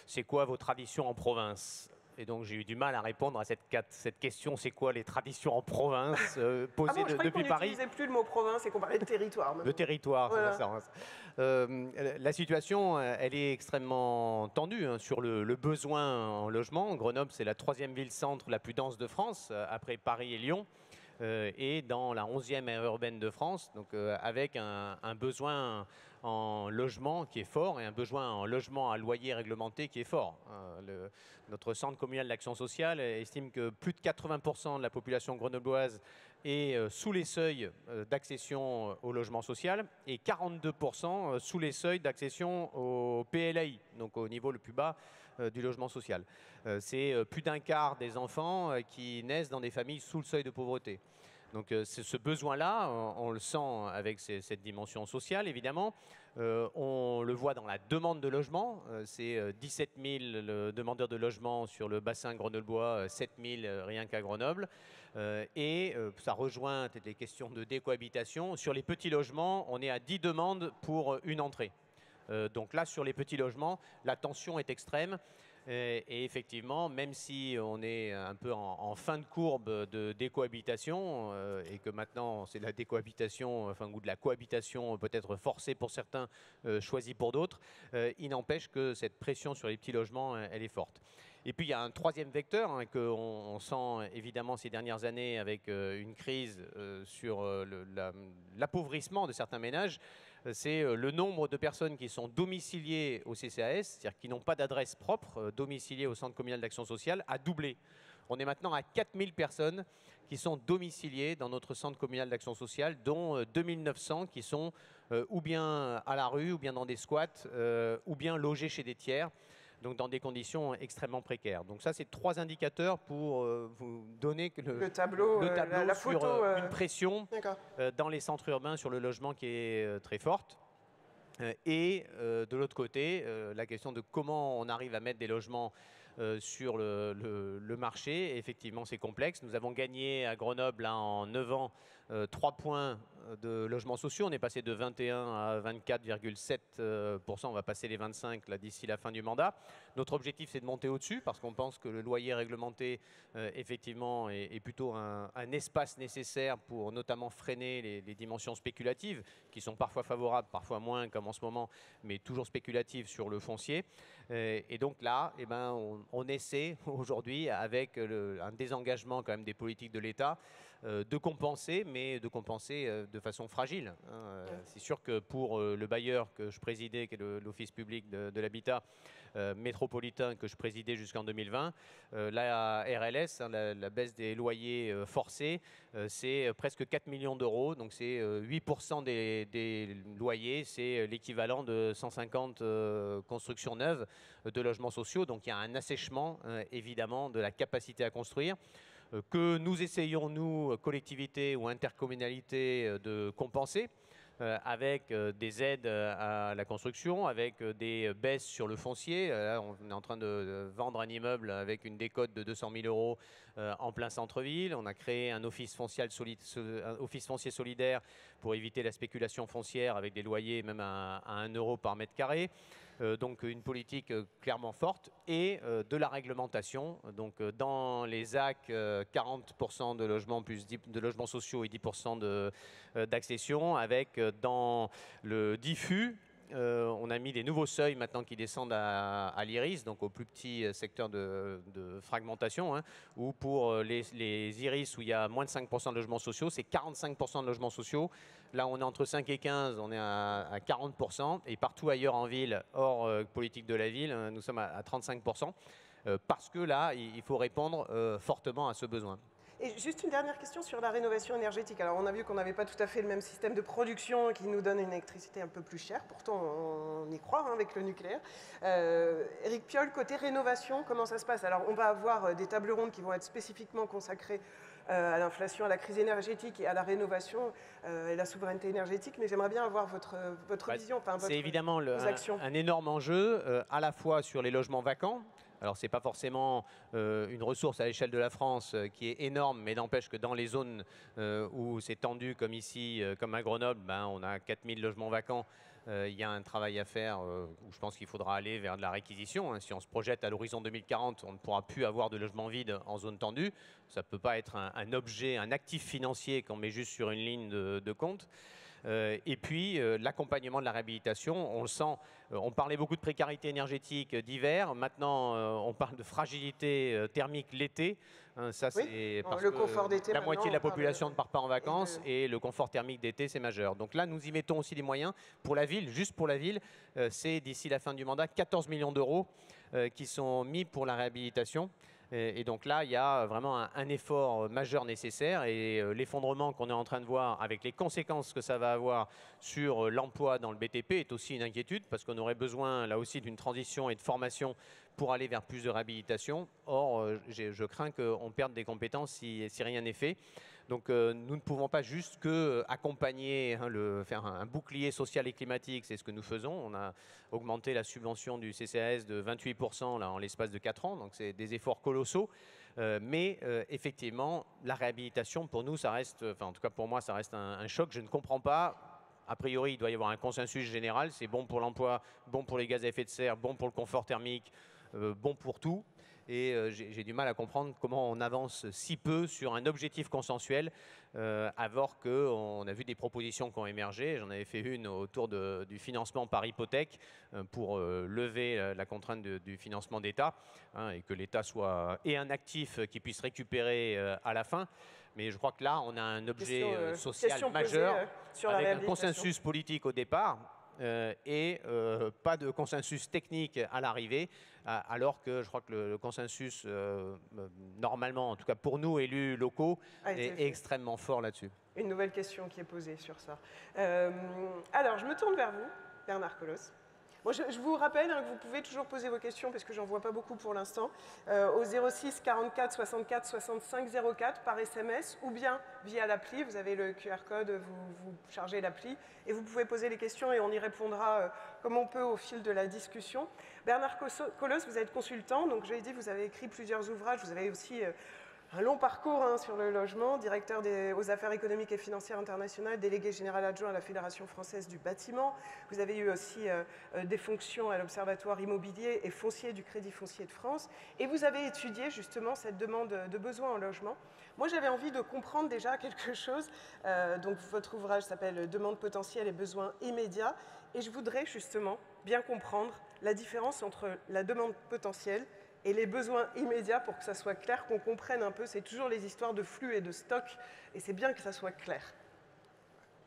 c'est quoi vos traditions en province? Et donc, j'ai eu du mal à répondre à cette question, c'est quoi les traditions en province posée depuis Paris? On n'utilisait plus le mot province et qu'on parlait de territoire. De territoire, voilà. C'est ça. La situation, elle est extrêmement tendue sur le besoin en logement. Grenoble, c'est la 3e ville-centre la plus dense de France, après Paris et Lyon. Et dans la 11e aire urbaine de France, donc avec un besoin en logement qui est fort et un besoin en logement à loyer réglementé qui est fort. Notre centre communal d'action sociale estime que plus de 80% de la population grenobloise est sous les seuils d'accession au logement social et 42% sous les seuils d'accession au PLAI, donc au niveau le plus bas du logement social. C'est plus d'un quart des enfants qui naissent dans des familles sous le seuil de pauvreté. Donc ce besoin-là, on le sent avec cette dimension sociale, évidemment. On le voit dans la demande de logement. C'est 17 000 demandeurs de logement sur le bassin grenoblois, 7 000 rien qu'à Grenoble. Et ça rejoint peut-être les questions de décohabitation. Sur les petits logements, on est à 10 demandes pour une entrée. Donc là, sur les petits logements, la tension est extrême. Et effectivement, même si on est un peu en fin de courbe de décohabitation et que maintenant c'est de la décohabitation, enfin, ou de la cohabitation peut-être forcée pour certains, choisie pour d'autres, il n'empêche que cette pression sur les petits logements, elle est forte. Et puis il y a un troisième vecteur qu'on sent évidemment ces dernières années avec une crise sur l'appauvrissement de certains ménages. C'est le nombre de personnes qui sont domiciliées au CCAS, c'est-à-dire qui n'ont pas d'adresse propre, domiciliées au Centre communal d'action sociale, a doublé. On est maintenant à 4000 personnes qui sont domiciliées dans notre Centre communal d'action sociale, dont 2900 qui sont ou bien à la rue, ou bien dans des squats, ou bien logés chez des tiers, donc dans des conditions extrêmement précaires. Donc ça, c'est 3 indicateurs pour vous donner le tableau la sur photo, une pression dans les centres urbains sur le logement qui est très forte. Et de l'autre côté, la question de comment on arrive à mettre des logements sur le marché. Effectivement, c'est complexe. Nous avons gagné à Grenoble en 9 ans 3 points de logements sociaux. On est passé de 21 à 24,7%. On va passer les 25 d'ici la fin du mandat. Notre objectif, c'est de monter au-dessus parce qu'on pense que le loyer réglementé, effectivement, est plutôt un espace nécessaire pour notamment freiner les dimensions spéculatives qui sont parfois favorables, parfois moins, comme en ce moment, mais toujours spéculatives sur le foncier. Et donc là, eh ben, on essaie aujourd'hui, avec un désengagement quand même des politiques de l'État, de compenser, mais de compenser de façon fragile. C'est sûr que pour le bailleur que je présidais, qui est l'Office public de l'habitat métropolitain que je présidais jusqu'en 2020, la RLS, la baisse des loyers forcés, c'est presque 4 millions d'euros, donc c'est 8% des loyers, c'est l'équivalent de 150 constructions neuves de logements sociaux, donc il y a un assèchement évidemment de la capacité à construire, que nous essayons, nous, collectivités ou intercommunalités, de compenser avec des aides à la construction, avec des baisses sur le foncier. Là, on est en train de vendre un immeuble avec une décote de 200 000 euros en plein centre-ville. On a créé un office foncier solidaire pour éviter la spéculation foncière avec des loyers même à 1 euro par mètre carré. Donc une politique clairement forte et de la réglementation. Donc dans les ZAC, 40% de logements plus 10 de logements sociaux et 10% d'accession. Avec dans le diffus, on a mis des nouveaux seuils maintenant qui descendent à l'IRIS, donc au plus petit secteur de fragmentation, où pour les IRIS où il y a moins de 5% de logements sociaux, c'est 45% de logements sociaux. Là, on est entre 5 et 15, on est à 40%. Et partout ailleurs en ville, hors politique de la ville, nous sommes à 35%. Parce que là, il faut répondre fortement à ce besoin. Et juste une dernière question sur la rénovation énergétique. Alors on a vu qu'on n'avait pas tout à fait le même système de production qui nous donne une électricité un peu plus chère. Pourtant on y croit avec le nucléaire. Éric Piolle, côté rénovation, comment ça se passe? Alors on va avoir des tables rondes qui vont être spécifiquement consacrées à l'inflation, à la crise énergétique et à la rénovation et la souveraineté énergétique. Mais j'aimerais bien avoir votre vision. Enfin, c'est évidemment un énorme enjeu à la fois sur les logements vacants. Alors, ce n'est pas forcément une ressource à l'échelle de la France qui est énorme, mais n'empêche que dans les zones où c'est tendu, comme ici, comme à Grenoble, on a 4000 logements vacants. Il y a un travail à faire où je pense qu'il faudra aller vers de la réquisition. Si on se projette à l'horizon 2040, on ne pourra plus avoir de logements vides en zone tendue. Ça ne peut pas être un objet, un actif financier qu'on met juste sur une ligne de compte. Et puis l'accompagnement de la réhabilitation, on le sent, on parlait beaucoup de précarité énergétique d'hiver, maintenant on parle de fragilité thermique l'été. Ça, c'est parce le confort d'été, la moitié de la population ne part pas en vacances et le confort thermique d'été, c'est majeur. Donc là, nous y mettons aussi des moyens pour la ville, juste pour la ville. C'est d'ici la fin du mandat 14 millions d'euros qui sont mis pour la réhabilitation. Et donc là, il y a vraiment un effort majeur nécessaire et l'effondrement qu'on est en train de voir avec les conséquences que ça va avoir sur l'emploi dans le BTP est aussi une inquiétude parce qu'on aurait besoin là aussi d'une transition et de formation pour aller vers plus de réhabilitation. Or, je crains qu'on perde des compétences si rien n'est fait. Donc nous ne pouvons pas juste que accompagner, faire un bouclier social et climatique, c'est ce que nous faisons. On a augmenté la subvention du CCAS de 28% là, en l'espace de 4 ans, donc c'est des efforts colossaux. Mais effectivement, la réhabilitation, pour nous, ça reste, enfin en tout cas pour moi, ça reste un choc. Je ne comprends pas. A priori, il doit y avoir un consensus général. C'est bon pour l'emploi, bon pour les gaz à effet de serre, bon pour le confort thermique, bon pour tout. Et j'ai du mal à comprendre comment on avance si peu sur un objectif consensuel, alors qu'on a vu des propositions qui ont émergé. J'en avais fait une autour du financement par hypothèque pour lever la contrainte du financement d'État, hein, et que l'État soit un actif qui puisse récupérer à la fin. Mais je crois que là, on a un objet social majeur, avec un consensus politique au départ. Et pas de consensus technique à l'arrivée, alors que je crois que le consensus, normalement, en tout cas pour nous, élus locaux, est extrêmement fort là-dessus. Une nouvelle question qui est posée sur ça. Alors, je me tourne vers vous, Bernard Colos. Bon, je vous rappelle que vous pouvez toujours poser vos questions, parce que j'en vois pas beaucoup pour l'instant, au 06 44 64 65 04 par SMS, ou bien via l'appli. Vous avez le QR code, vous chargez l'appli, et vous pouvez poser les questions, et on y répondra comme on peut au fil de la discussion. Bernard Colos, vous êtes consultant, donc j'ai dit, vous avez écrit plusieurs ouvrages, vous avez aussi un long parcours sur le logement, directeur aux affaires économiques et financières internationales, délégué général adjoint à la Fédération française du bâtiment. Vous avez eu aussi des fonctions à l'Observatoire immobilier et foncier du Crédit foncier de France. Et vous avez étudié justement cette demande de besoin en logement. Moi, j'avais envie de comprendre déjà quelque chose. Donc, votre ouvrage s'appelle « Demande potentielle et besoins immédiats ». Et je voudrais justement bien comprendre la différence entre la demande potentielle et les besoins immédiats, pour que ça soit clair, qu'on comprenne un peu. C'est toujours les histoires de flux et de stock, et c'est bien que ça soit clair.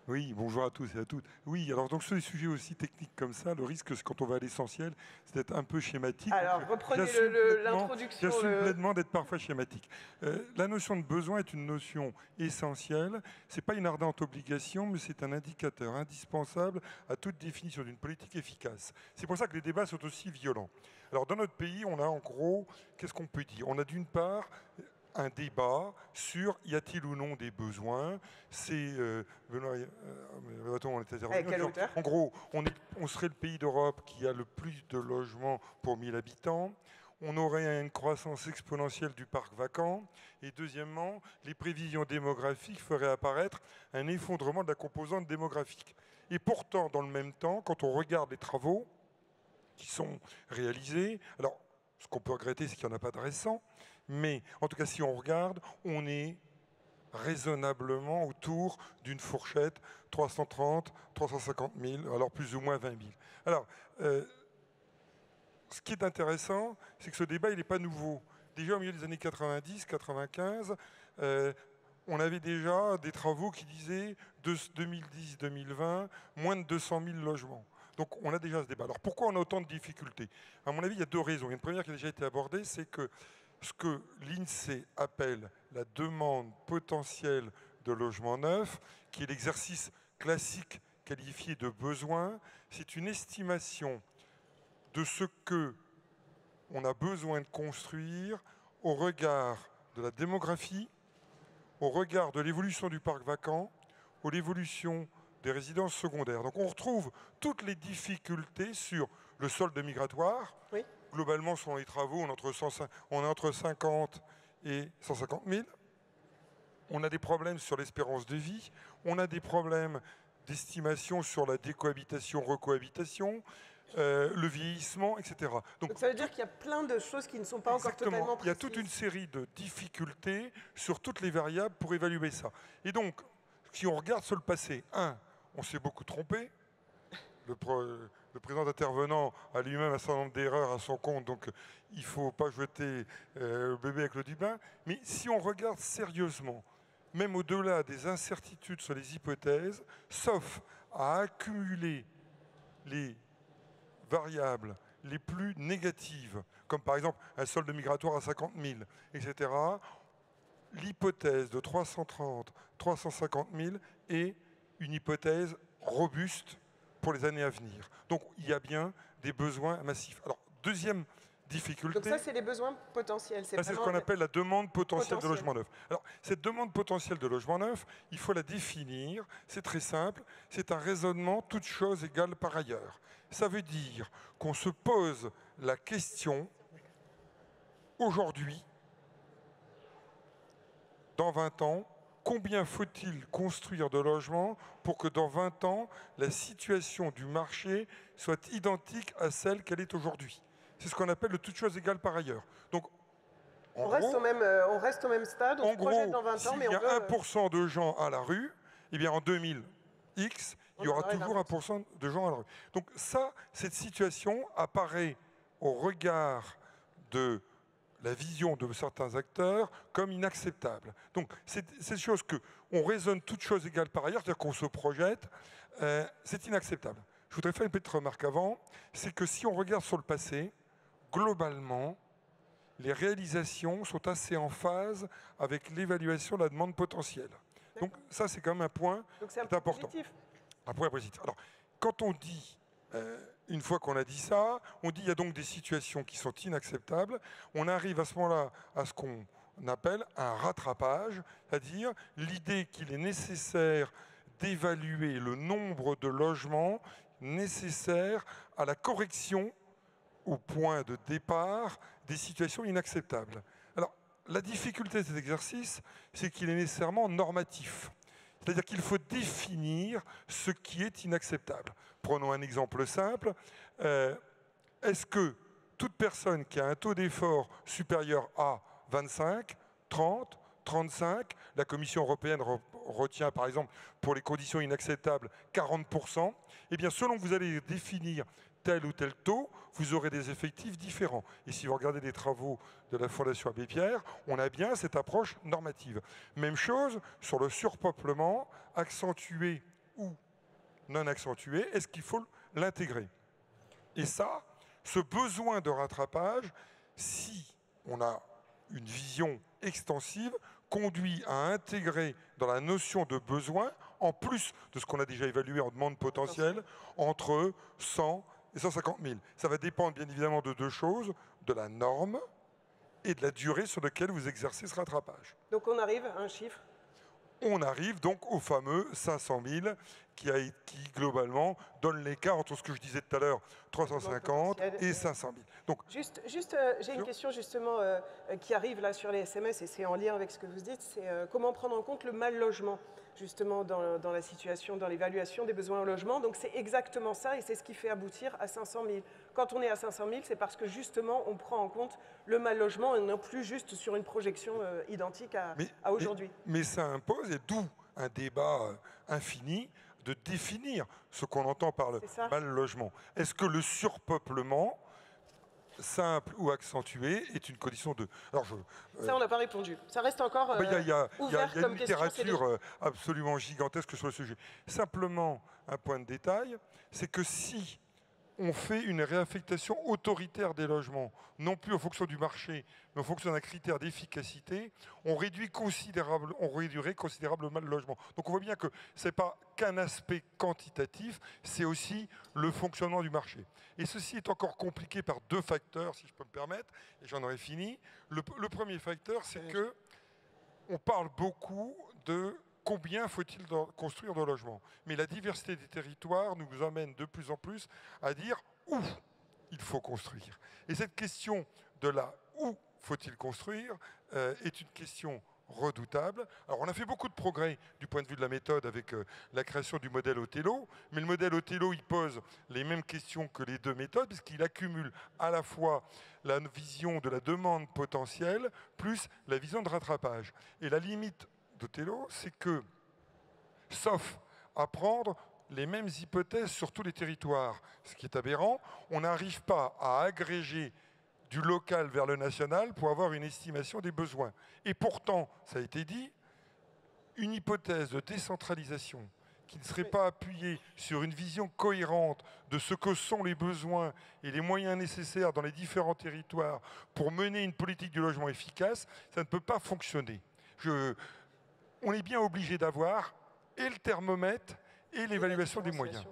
Oui, bonjour à tous et à toutes. Oui, alors donc sur des sujets aussi techniques comme ça, le risque, quand on va à l'essentiel, c'est d'être un peu schématique. Alors, reprenez l'introduction. J'assume pleinement d'être parfois schématique. La notion de besoin est une notion essentielle. Ce n'est pas une ardente obligation, mais c'est un indicateur indispensable à toute définition d'une politique efficace. C'est pour ça que les débats sont aussi violents. Alors, dans notre pays, on a en gros, qu'est-ce qu'on peut dire? On a d'une part un débat sur y a-t-il ou non des besoins. C'est en gros, on serait le pays d'Europe qui a le plus de logements pour 1000 habitants. On aurait une croissance exponentielle du parc vacant. Et deuxièmement, les prévisions démographiques feraient apparaître un effondrement de la composante démographique. Et pourtant, dans le même temps, quand on regarde les travaux qui sont réalisés, alors ce qu'on peut regretter, c'est qu'il n'y en a pas de récents, mais en tout cas, si on regarde, on est raisonnablement autour d'une fourchette 330, 350 000, alors plus ou moins 20 000. Alors, ce qui est intéressant, c'est que ce débat, il n'est pas nouveau. Déjà au milieu des années 90, 95, on avait déjà des travaux qui disaient 2010-2020, moins de 200 000 logements. Donc on a déjà ce débat. Alors pourquoi on a autant de difficultés? À mon avis, il y a deux raisons. Il y a une première qui a déjà été abordée, c'est que ce que l'INSEE appelle la demande potentielle de logement neuf, qui est l'exercice classique qualifié de besoin, c'est une estimation de ce que on a besoin de construire au regard de la démographie, au regard de l'évolution du parc vacant, ou l'évolution des résidences secondaires. Donc on retrouve toutes les difficultés sur le solde migratoire. Oui. Globalement, selon les travaux, on est entre 50 et 150 000. On a des problèmes sur l'espérance de vie. On a des problèmes d'estimation sur la décohabitation, recohabitation, le vieillissement, etc. Donc ça veut dire qu'il y a plein de choses qui ne sont pas encore totalement précises. Il y a toute une série de difficultés sur toutes les variables pour évaluer ça. Et donc, si on regarde sur le passé, on s'est beaucoup trompé. Le président intervenant a lui-même un certain nombre d'erreurs à son compte, donc il ne faut pas jeter le bébé avec l'eau du bain. Mais si on regarde sérieusement, même au-delà des incertitudes sur les hypothèses, sauf à accumuler les variables les plus négatives, comme par exemple un solde migratoire à 50 000, etc., l'hypothèse de 330, 350 000 est une hypothèse robuste pour les années à venir. Donc il y a bien des besoins massifs. Alors, deuxième difficulté... Donc ça, c'est les besoins potentiels. C'est ce qu'on appelle la demande potentielle de logement neuf. Alors, cette demande potentielle de logement neuf, il faut la définir. C'est très simple. C'est un raisonnement, toute chose égale par ailleurs. Ça veut dire qu'on se pose la question, aujourd'hui, dans 20 ans, combien faut-il construire de logements pour que dans 20 ans, la situation du marché soit identique à celle qu'elle est aujourd'hui? c'est ce qu'on appelle le toutes choses égales par ailleurs. Donc, On reste au même stade, on se projette dans 20 ans, s'il mais y on a veut... 1% de gens à la rue, eh bien en 2000 X, il y aura toujours 1% de gens à la rue. Donc ça, cette situation apparaît au regard de la vision de certains acteurs comme inacceptable. Donc c'est cette chose qu'on raisonne toutes choses égales par ailleurs, c'est-à-dire qu'on se projette, c'est inacceptable. Je voudrais faire une petite remarque avant, c'est que si on regarde sur le passé, globalement, les réalisations sont assez en phase avec l'évaluation de la demande potentielle. Donc ça, c'est quand même un point qui est important. Positif. Un point positif. Alors, quand on dit, une fois qu'on a dit ça, on dit qu'il y a donc des situations qui sont inacceptables, on arrive à ce moment-là à ce qu'on appelle un rattrapage, c'est-à-dire l'idée qu'il est nécessaire d'évaluer le nombre de logements nécessaires à la correction au point de départ des situations inacceptables. Alors, la difficulté de cet exercice, c'est qu'il est nécessairement normatif. C'est-à-dire qu'il faut définir ce qui est inacceptable. Prenons un exemple simple. Est-ce que toute personne qui a un taux d'effort supérieur à 25, 30, 35, la Commission européenne retient par exemple pour les conditions inacceptables 40%, eh bien selon que vous allez définir tel ou tel taux, vous aurez des effectifs différents. Et si vous regardez les travaux de la Fondation Abbé Pierre, on a bien cette approche normative. Même chose sur le surpeuplement, accentué ou non accentué, est-ce qu'il faut l'intégrer? Et ça, ce besoin de rattrapage, si on a une vision extensive, conduit à intégrer dans la notion de besoin, en plus de ce qu'on a déjà évalué en demande potentielle, entre 100 et 150 000. Ça va dépendre bien évidemment de deux choses, de la norme et de la durée sur laquelle vous exercez ce rattrapage. Donc on arrive à un chiffre? On arrive donc au fameux 500 000 qui globalement donne l'écart entre ce que je disais tout à l'heure, 350 et 500 000. Donc, j'ai une question justement qui arrive là sur les SMS et c'est en lien avec ce que vous dites, c'est comment prendre en compte le mal logement justement dans la situation, dans l'évaluation des besoins en logement. Donc c'est exactement ça et c'est ce qui fait aboutir à 500 000. Quand on est à 500 000, c'est parce que justement on prend en compte le mal logement et non plus juste sur une projection identique à aujourd'hui. Mais ça impose, et d'où un débat infini, de définir ce qu'on entend par le mal logement. Est-ce que le surpeuplement, simple ou accentué, est une condition de... Alors ça, on n'a pas répondu. Ça reste encore ouvert comme question. Il y a une littérature absolument gigantesque sur le sujet. Simplement, un point de détail, c'est que si on fait une réaffectation autoritaire des logements, non plus en fonction du marché, mais en fonction d'un critère d'efficacité, on réduirait considérablement le logement. Donc on voit bien que ce n'est pas qu'un aspect quantitatif, c'est aussi le fonctionnement du marché. Et ceci est encore compliqué par deux facteurs, si je peux me permettre, et j'en aurai fini. Le premier facteur, c'est que on parle beaucoup de combien faut-il construire de logements. Mais la diversité des territoires nous amène de plus en plus à dire où il faut construire. Et cette question de la où faut-il construire est une question redoutable. Alors on a fait beaucoup de progrès du point de vue de la méthode avec la création du modèle Othello, mais le modèle Othello il pose les mêmes questions que les deux méthodes puisqu'il accumule à la fois la vision de la demande potentielle plus la vision de rattrapage. Et la limite d'Othello, c'est que, sauf à prendre les mêmes hypothèses sur tous les territoires, ce qui est aberrant, on n'arrive pas à agréger du local vers le national pour avoir une estimation des besoins. Et pourtant, ça a été dit, une hypothèse de décentralisation qui ne serait pas appuyée sur une vision cohérente de ce que sont les besoins et les moyens nécessaires dans les différents territoires pour mener une politique du logement efficace, ça ne peut pas fonctionner. On est bien obligé d'avoir et le thermomètre et l'évaluation des moyens.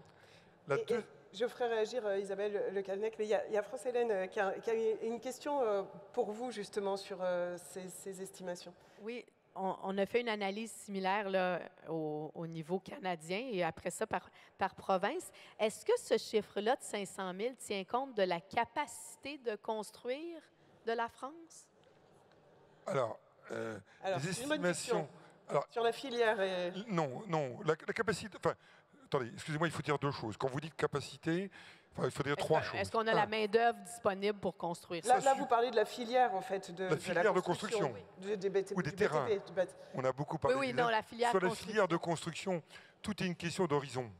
Je ferai réagir Isabelle Le Callennec, mais il y a France-Hélène qui a une question pour vous justement sur ces estimations. Oui, on a fait une analyse similaire là, au niveau canadien et après ça par province. Est-ce que ce chiffre-là de 500 000 tient compte de la capacité de construire de la France? Alors les estimations... Alors, sur la filière Non, la capacité... Enfin, attendez, excusez-moi, il faut dire deux choses. Quand vous dites capacité, Enfin, il faut dire trois choses. Est-ce qu'on a la main-d'œuvre disponible pour construire ça? Là, vous parlez de la filière, en fait, La filière de construction. Ou des terrains. On a beaucoup parlé Oui, non, la filière sur la filière de construction. Tout est une question d'horizon.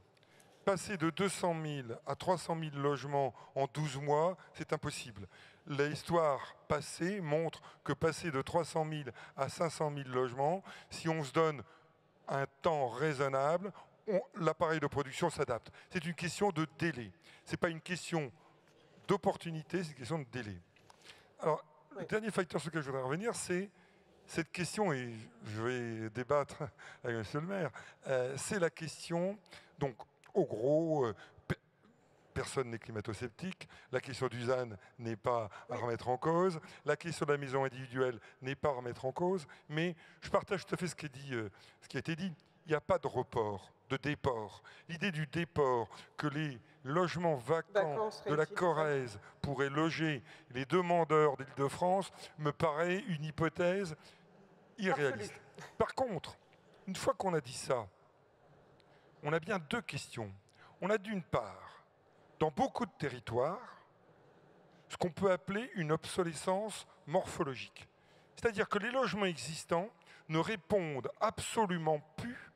Passer de 200 000 à 300 000 logements en 12 mois, c'est impossible. L'histoire passée montre que passer de 300 000 à 500 000 logements, si on se donne un temps raisonnable, l'appareil de production s'adapte. C'est une question de délai. Ce n'est pas une question d'opportunité, c'est une question de délai. Alors, le dernier facteur sur lequel je voudrais revenir, c'est cette question, et je vais débattre avec monsieur le maire, c'est la question, donc, au gros, personne n'est climato-sceptique, la question du ZAN n'est pas à remettre en cause, la question de la maison individuelle n'est pas à remettre en cause, mais je partage tout à fait ce qui a été dit. Il n'y a pas de report, de déport. L'idée du déport, que les logements vacants de la Corrèze pourraient loger les demandeurs d'Île-de-France, me paraît une hypothèse irréaliste. Par contre, une fois qu'on a dit ça, on a bien deux questions. On a d'une part, dans beaucoup de territoires, ce qu'on peut appeler une obsolescence morphologique. C'est-à-dire que les logements existants ne répondent absolument plus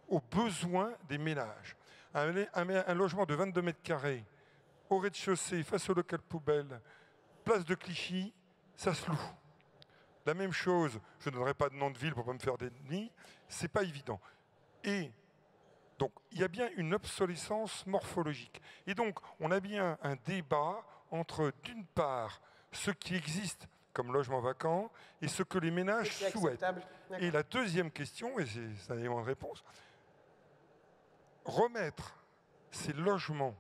aux besoins des ménages. Un logement de 22 mètres carrés, au rez-de-chaussée, face au local poubelle, place de Clichy, ça se loue. La même chose, je ne donnerai pas de nom de ville pour ne pas me faire d'ennemis, c'est pas évident. Et donc, il y a bien une obsolescence morphologique. Et donc, on a bien un débat entre, d'une part, ce qui existe comme logement vacant et ce que les ménages souhaitent. Et la deuxième question, et c'est un élément de réponse, remettre ces logements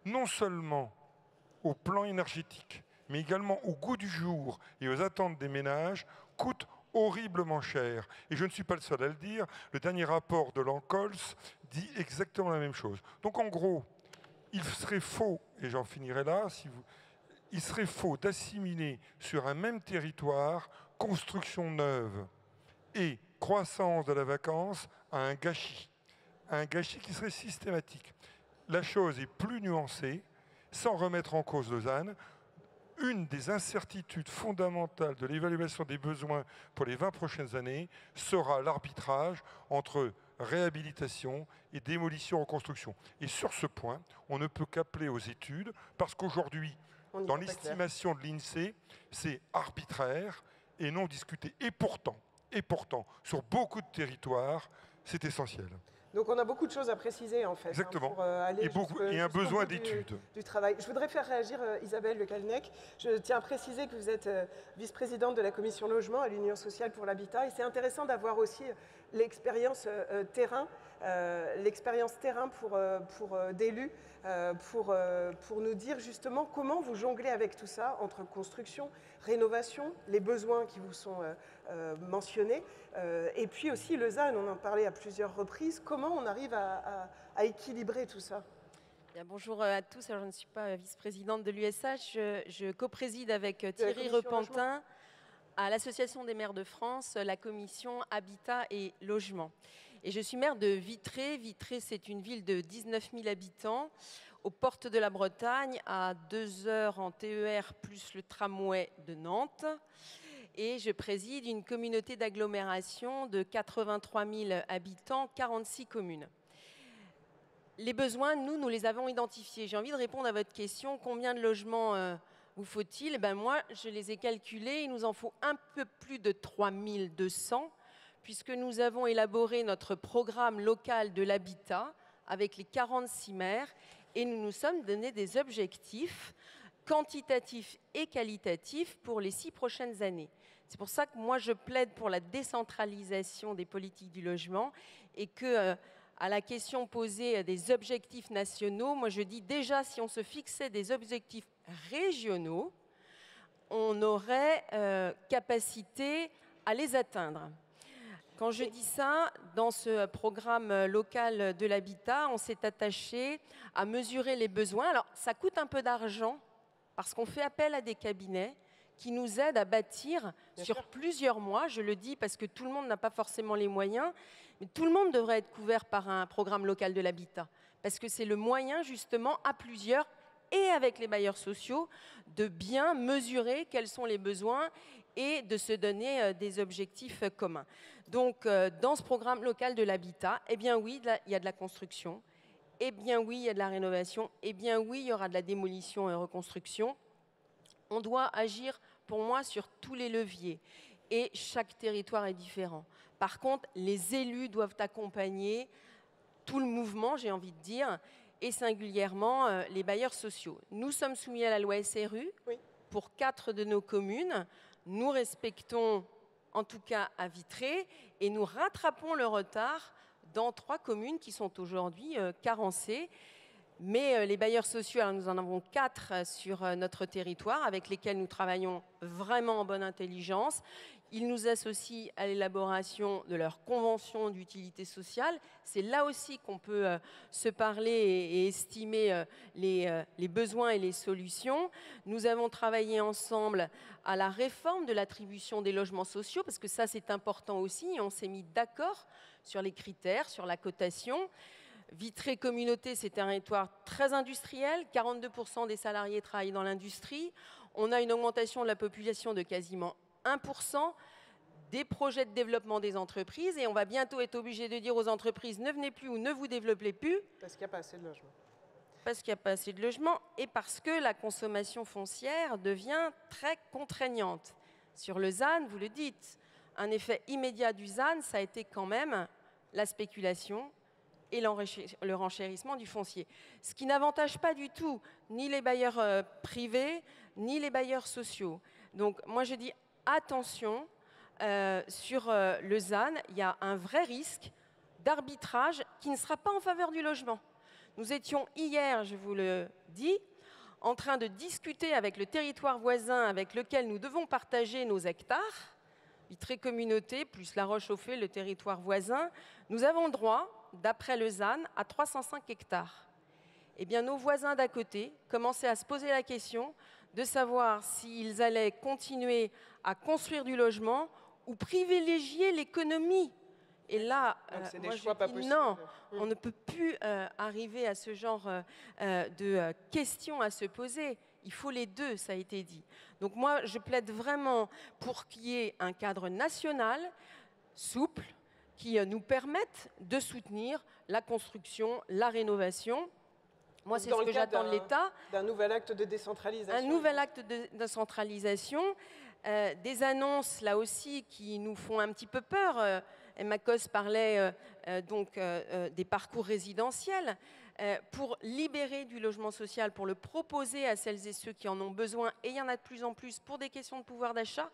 non seulement au plan énergétique, mais également au goût du jour et aux attentes des ménages, coûte horriblement cher. Et je ne suis pas le seul à le dire, le dernier rapport de l'ANCOLS dit exactement la même chose. Donc en gros, il serait faux, et j'en finirai là, il serait faux d'assimiler sur un même territoire construction neuve et croissance de la vacance à un gâchis qui serait systématique. La chose est plus nuancée, sans remettre en cause Lausanne. Une des incertitudes fondamentales de l'évaluation des besoins pour les 20 prochaines années sera l'arbitrage entre réhabilitation et démolition-reconstruction. Et sur ce point, on ne peut qu'appeler aux études, parce qu'aujourd'hui, dans l'estimation de l'INSEE, c'est arbitraire et non discuté. Et pourtant, sur beaucoup de territoires, c'est essentiel. Donc on a beaucoup de choses à préciser en fait. Exactement. Pour aller et un besoin d'études. Du travail. Je voudrais faire réagir Isabelle Le Callennec. Je tiens à préciser que vous êtes vice-présidente de la commission logement à l'Union sociale pour l'habitat. Et c'est intéressant d'avoir aussi l'expérience terrain, pour d'élus, pour nous dire justement comment vous jonglez avec tout ça entre construction, rénovation, les besoins qui vous sont mentionnés, et puis aussi Lausanne, on en parlait à plusieurs reprises. Comment on arrive à équilibrer tout ça? Bien, bonjour à tous. Alors, je ne suis pas vice-présidente de l'USH, je co-préside avec Thierry Repentin à l'Association des maires de France, la commission Habitat et Logement. Et je suis maire de Vitré. Vitré, c'est une ville de 19 000 habitants, aux portes de la Bretagne, à 2 heures en TER plus le tramway de Nantes. Et je préside une communauté d'agglomération de 83 000 habitants, 46 communes. Les besoins, nous les avons identifiés. J'ai envie de répondre à votre question, combien de logements vous faut-il? Moi, je les ai calculés, il nous en faut un peu plus de 3 200, puisque nous avons élaboré notre programme local de l'habitat avec les 46 maires, et nous nous sommes donné des objectifs quantitatifs et qualitatifs pour les 6 prochaines années. C'est pour ça que moi, je plaide pour la décentralisation des politiques du logement et que, à la question posée des objectifs nationaux, moi je dis déjà, si on se fixait des objectifs régionaux, on aurait capacité à les atteindre. Quand je dis ça, dans ce programme local de l'habitat, on s'est attaché à mesurer les besoins. Alors, ça coûte un peu d'argent parce qu'on fait appel à des cabinets qui nous aident à bâtir sur plusieurs mois. Je le dis parce que tout le monde n'a pas forcément les moyens, mais tout le monde devrait être couvert par un programme local de l'habitat parce que c'est le moyen, justement, à plusieurs et avec les bailleurs sociaux, de bien mesurer quels sont les besoins et de se donner des objectifs communs. Donc, dans ce programme local de l'habitat, eh bien oui, il y a de la construction, eh bien oui, il y a de la rénovation, eh bien oui, il y aura de la démolition et reconstruction. On doit agir, pour moi, sur tous les leviers. Et chaque territoire est différent. Par contre, les élus doivent accompagner tout le mouvement, j'ai envie de dire, et singulièrement les bailleurs sociaux. Nous sommes soumis à la loi SRU pour 4 de nos communes. Nous respectons, en tout cas à Vitré, et nous rattrapons le retard dans 3 communes qui sont aujourd'hui carencées. Mais les bailleurs sociaux, alors nous en avons 4 sur notre territoire avec lesquels nous travaillons vraiment en bonne intelligence. Ils nous associent à l'élaboration de leur convention d'utilité sociale. C'est là aussi qu'on peut se parler et estimer les besoins et les solutions. Nous avons travaillé ensemble à la réforme de l'attribution des logements sociaux, parce que ça c'est important aussi. On s'est mis d'accord sur les critères, sur la cotation. Vitré Communauté, c'est un territoire très industriel. 42% des salariés travaillent dans l'industrie. On a une augmentation de la population de quasiment 1%, des projets de développement des entreprises, et on va bientôt être obligé de dire aux entreprises ne venez plus ou ne vous développez plus. Parce qu'il n'y a pas assez de logements. Parce qu'il n'y a pas assez de logements et parce que la consommation foncière devient très contraignante. Sur le ZAN, vous le dites, un effet immédiat du ZAN, ça a été quand même la spéculation et le renchérissement du foncier. Ce qui n'avantage pas du tout ni les bailleurs privés, ni les bailleurs sociaux. Donc moi je dis attention, sur le ZAN, il y a un vrai risque d'arbitrage qui ne sera pas en faveur du logement. Nous étions hier, je vous le dis, en train de discuter avec le territoire voisin avec lequel nous devons partager nos hectares, Vitré Communauté, plus La Roche-aux-Fées, le territoire voisin. Nous avons droit, d'après le ZAN, à 305 hectares. Eh bien, nos voisins d'à côté commençaient à se poser la question de savoir s'ils allaient continuer à construire du logement ou privilégier l'économie. Et là, moi, je dis non, on ne peut plus arriver à ce genre de questions à se poser. Il faut les deux, ça a été dit. Donc moi, je plaide vraiment pour qu'il y ait un cadre national, souple, qui nous permette de soutenir la construction, la rénovation. Moi, c'est ce que j'attends de l'État. D'un nouvel acte de décentralisation. Un nouvel acte de décentralisation. Des annonces, là aussi, qui nous font un petit peu peur. Emma Cosse parlait des parcours résidentiels. Pour libérer du logement social, pour le proposer à celles et ceux qui en ont besoin, et il y en a de plus en plus pour des questions de pouvoir d'achat.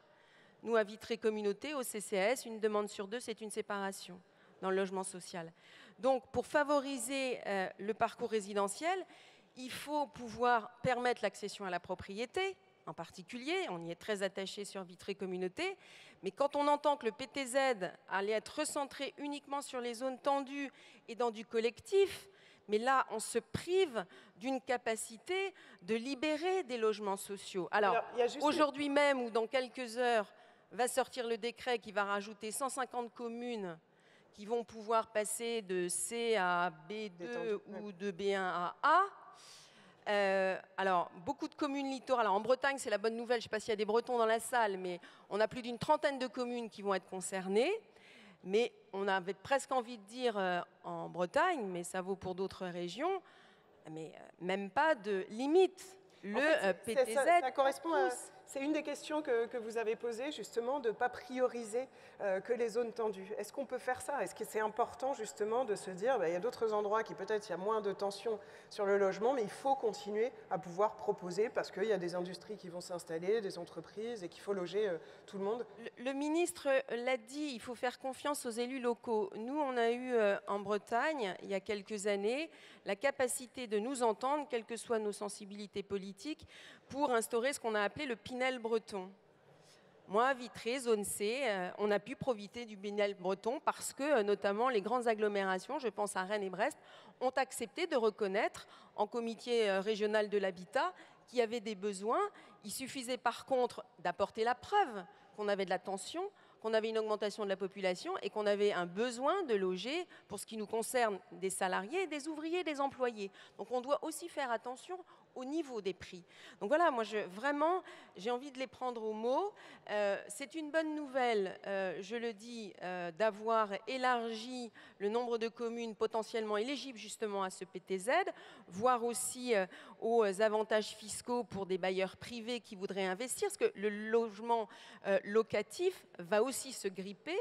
Nous, à Vitré Communauté, au CCAS, une demande sur 2, c'est une séparation dans le logement social. Donc, pour favoriser le parcours résidentiel, il faut pouvoir permettre l'accession à la propriété, en particulier, on y est très attaché sur Vitré Communauté, mais quand on entend que le PTZ allait être recentré uniquement sur les zones tendues et dans du collectif, mais là, on se prive d'une capacité de libérer des logements sociaux. Alors aujourd'hui même, ou dans quelques heures, va sortir le décret qui va rajouter 150 communes qui vont pouvoir passer de C à B2 ou de B1 à A. Alors, beaucoup de communes littorales. Alors, en Bretagne, c'est la bonne nouvelle. Je ne sais pas s'il y a des Bretons dans la salle, mais on a plus d'une trentaine de communes qui vont être concernées. Mais on avait presque envie de dire en Bretagne, mais ça vaut pour d'autres régions, mais même pas de limite. Le PTZ ça correspond à... C'est une des questions que vous avez posées, justement, de ne pas prioriser que les zones tendues. Est-ce qu'on peut faire ça? Est-ce que c'est important, justement, de se dire il y a d'autres endroits qui, peut-être, il y a moins de tension sur le logement, mais il faut continuer à pouvoir proposer parce qu'il y a des industries qui vont s'installer, des entreprises, et qu'il faut loger tout le monde? Le ministre l'a dit, il faut faire confiance aux élus locaux. Nous, on a eu en Bretagne, il y a quelques années, la capacité de nous entendre, quelles que soient nos sensibilités politiques, pour instaurer ce qu'on a appelé le Pinel breton. Moi, Vitré, zone C, on a pu profiter du Pinel breton parce que, notamment, les grandes agglomérations, je pense à Rennes et Brest, ont accepté de reconnaître en comité régional de l'habitat qu'il y avait des besoins. Il suffisait par contre d'apporter la preuve qu'on avait de la tension, qu'on avait une augmentation de la population et qu'on avait un besoin de loger, pour ce qui nous concerne, des salariés, des ouvriers, des employés. Donc on doit aussi faire attention au niveau des prix. Donc voilà, moi vraiment, j'ai envie de les prendre au mot. C'est une bonne nouvelle, je le dis, d'avoir élargi le nombre de communes potentiellement éligibles justement à ce PTZ, voire aussi aux avantages fiscaux pour des bailleurs privés qui voudraient investir, parce que le logement locatif va aussi se gripper.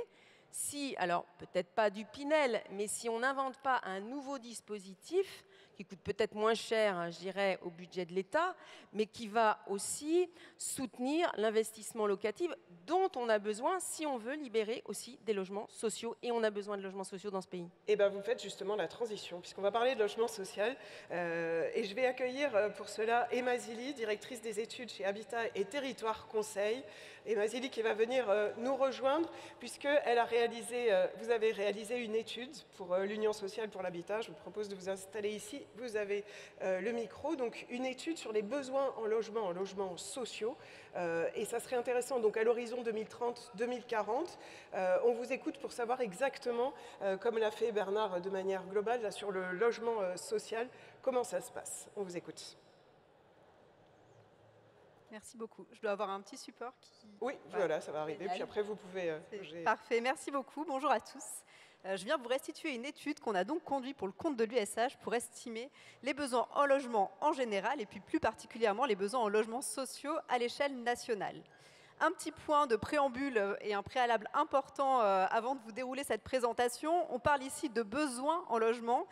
Si, alors peut-être pas du Pinel, mais si on n'invente pas un nouveau dispositif qui coûte peut-être moins cher, hein, je dirais, au budget de l'État, mais qui va aussi soutenir l'investissement locatif dont on a besoin si on veut libérer aussi des logements sociaux. Et on a besoin de logements sociaux dans ce pays. Eh bien, vous faites justement la transition, puisqu'on va parler de logement social. Et je vais accueillir pour cela Emma Zilli, directrice des études chez Habitat et Territoire Conseil. Emma Zilli qui va venir nous rejoindre, puisqu'elle a réalisé, vous avez réalisé une étude pour l'Union sociale pour l'habitat. Je vous propose de vous installer ici. Vous avez le micro, donc une étude sur les besoins en logements sociaux. Et ça serait intéressant, donc à l'horizon 2030-2040, on vous écoute pour savoir exactement, comme l'a fait Bernard de manière globale, là, sur le logement social, comment ça se passe. On vous écoute. Merci beaucoup. Je dois avoir un petit support qui... Oui, voilà, ça va arriver, puis après vous pouvez... Parfait, merci beaucoup. Bonjour à tous. Je viens vous restituer une étude qu'on a donc conduite pour le compte de l'USH pour estimer les besoins en logement en général et puis plus particulièrement les besoins en logements sociaux à l'échelle nationale. Un petit point de préambule et un préalable important avant de vous dérouler cette présentation. On parle ici de besoins en logement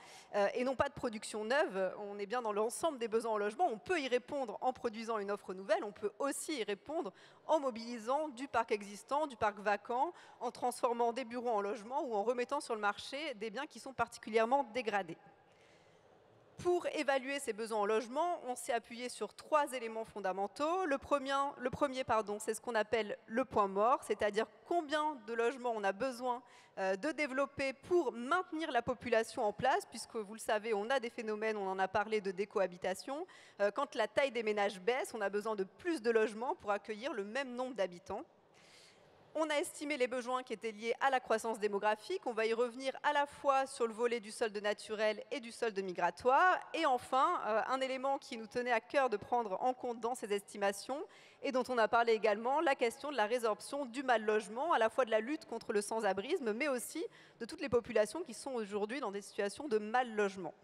et non pas de production neuve. On est bien dans l'ensemble des besoins en logement. On peut y répondre en produisant une offre nouvelle. On peut aussi y répondre en mobilisant du parc existant, du parc vacant, en transformant des bureaux en logements ou en remettant sur le marché des biens qui sont particulièrement dégradés. Pour évaluer ces besoins en logement, on s'est appuyé sur 3 éléments fondamentaux. Le premier, c'est ce qu'on appelle le point mort, c'est-à-dire combien de logements on a besoin de développer pour maintenir la population en place, puisque vous le savez, on a des phénomènes, on en a parlé, de décohabitation. Quand la taille des ménages baisse, on a besoin de plus de logements pour accueillir le même nombre d'habitants. On a estimé les besoins qui étaient liés à la croissance démographique. On va y revenir à la fois sur le volet du solde naturel et du solde migratoire. Et enfin, un élément qui nous tenait à cœur de prendre en compte dans ces estimations et dont on a parlé également, la question de la résorption du mal-logement, à la fois de la lutte contre le sans-abrisme, mais aussi de toutes les populations qui sont aujourd'hui dans des situations de mal-logement.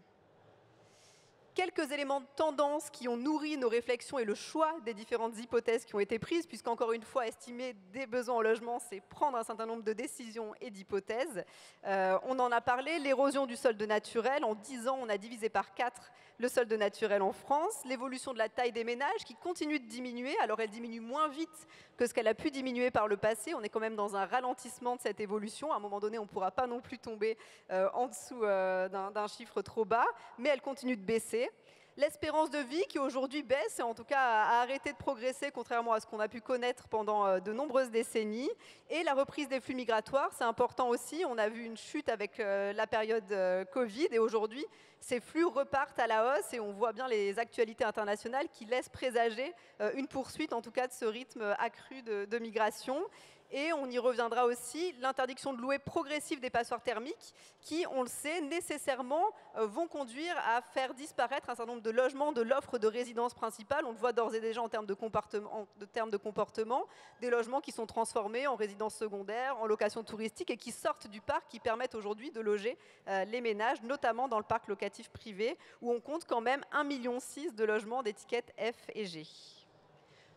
Quelques éléments de tendance qui ont nourri nos réflexions et le choix des différentes hypothèses qui ont été prises, puisqu'encore une fois, estimer des besoins en logement, c'est prendre un certain nombre de décisions et d'hypothèses. On en a parlé, l'érosion du solde naturel. En 10 ans, on a divisé par 4 le solde naturel en France. L'évolution de la taille des ménages qui continue de diminuer. Alors, elle diminue moins vite que ce qu'elle a pu diminuer par le passé. On est quand même dans un ralentissement de cette évolution. À un moment donné, on ne pourra pas non plus tomber en dessous d'un chiffre trop bas, mais elle continue de baisser. L'espérance de vie qui aujourd'hui baisse et en tout cas a arrêté de progresser contrairement à ce qu'on a pu connaître pendant de nombreuses décennies. Et la reprise des flux migratoires, c'est important aussi. On a vu une chute avec la période Covid et aujourd'hui, ces flux repartent à la hausse et on voit bien les actualités internationales qui laissent présager une poursuite en tout cas de ce rythme accru de migration. Et on y reviendra aussi, l'interdiction de louer progressive des passoires thermiques qui, on le sait, nécessairement vont conduire à faire disparaître un certain nombre de logements de l'offre de résidence principale. On le voit d'ores et déjà en termes de comportement, des logements qui sont transformés en résidence secondaire, en location touristique et qui sortent du parc, qui permettent aujourd'hui de loger les ménages, notamment dans le parc locatif privé, où on compte quand même 1,6 million de logements d'étiquette F et G.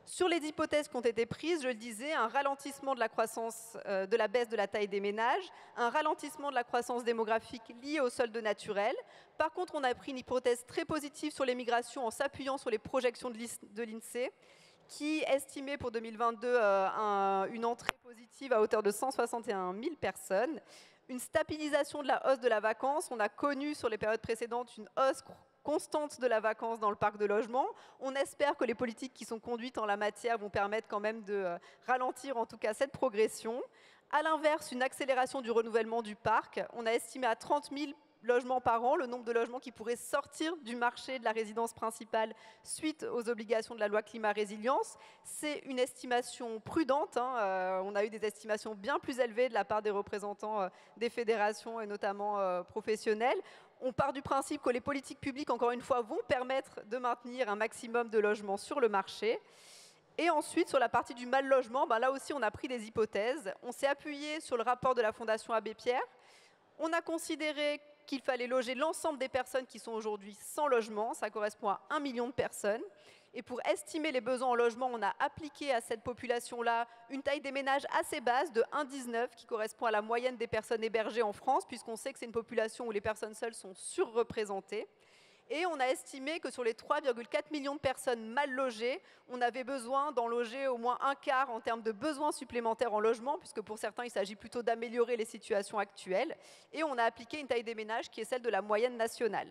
Sur les hypothèses qui ont été prises, je le disais, un ralentissement de la croissance, de la baisse de la taille des ménages, un ralentissement de la croissance démographique lié au solde naturel. Par contre, on a pris une hypothèse très positive sur les migrations en s'appuyant sur les projections de l'INSEE, qui estimait pour 2022 une entrée positive à hauteur de 161 000 personnes. Une stabilisation de la hausse de la vacance. On a connu sur les périodes précédentes une hausse constante de la vacance dans le parc de logement. On espère que les politiques qui sont conduites en la matière vont permettre quand même de ralentir en tout cas cette progression. À l'inverse, une accélération du renouvellement du parc. On a estimé à 30 000 logements par an le nombre de logements qui pourraient sortir du marché de la résidence principale suite aux obligations de la loi climat-résilience. C'est une estimation prudente. On a eu des estimations bien plus élevées de la part des représentants des fédérations et notamment professionnelles. On part du principe que les politiques publiques, encore une fois, vont permettre de maintenir un maximum de logements sur le marché. Et ensuite, sur la partie du mal-logement, là aussi, on a pris des hypothèses. On s'est appuyé sur le rapport de la Fondation Abbé Pierre. On a considéré qu'il fallait loger l'ensemble des personnes qui sont aujourd'hui sans logement. Ça correspond à 1 million de personnes. Et pour estimer les besoins en logement, on a appliqué à cette population-là une taille des ménages assez basse de 1,19, qui correspond à la moyenne des personnes hébergées en France, puisqu'on sait que c'est une population où les personnes seules sont surreprésentées. Et on a estimé que sur les 3,4 millions de personnes mal logées, on avait besoin d'en loger au moins un quart en termes de besoins supplémentaires en logement, puisque pour certains, il s'agit plutôt d'améliorer les situations actuelles. Et on a appliqué une taille des ménages qui est celle de la moyenne nationale.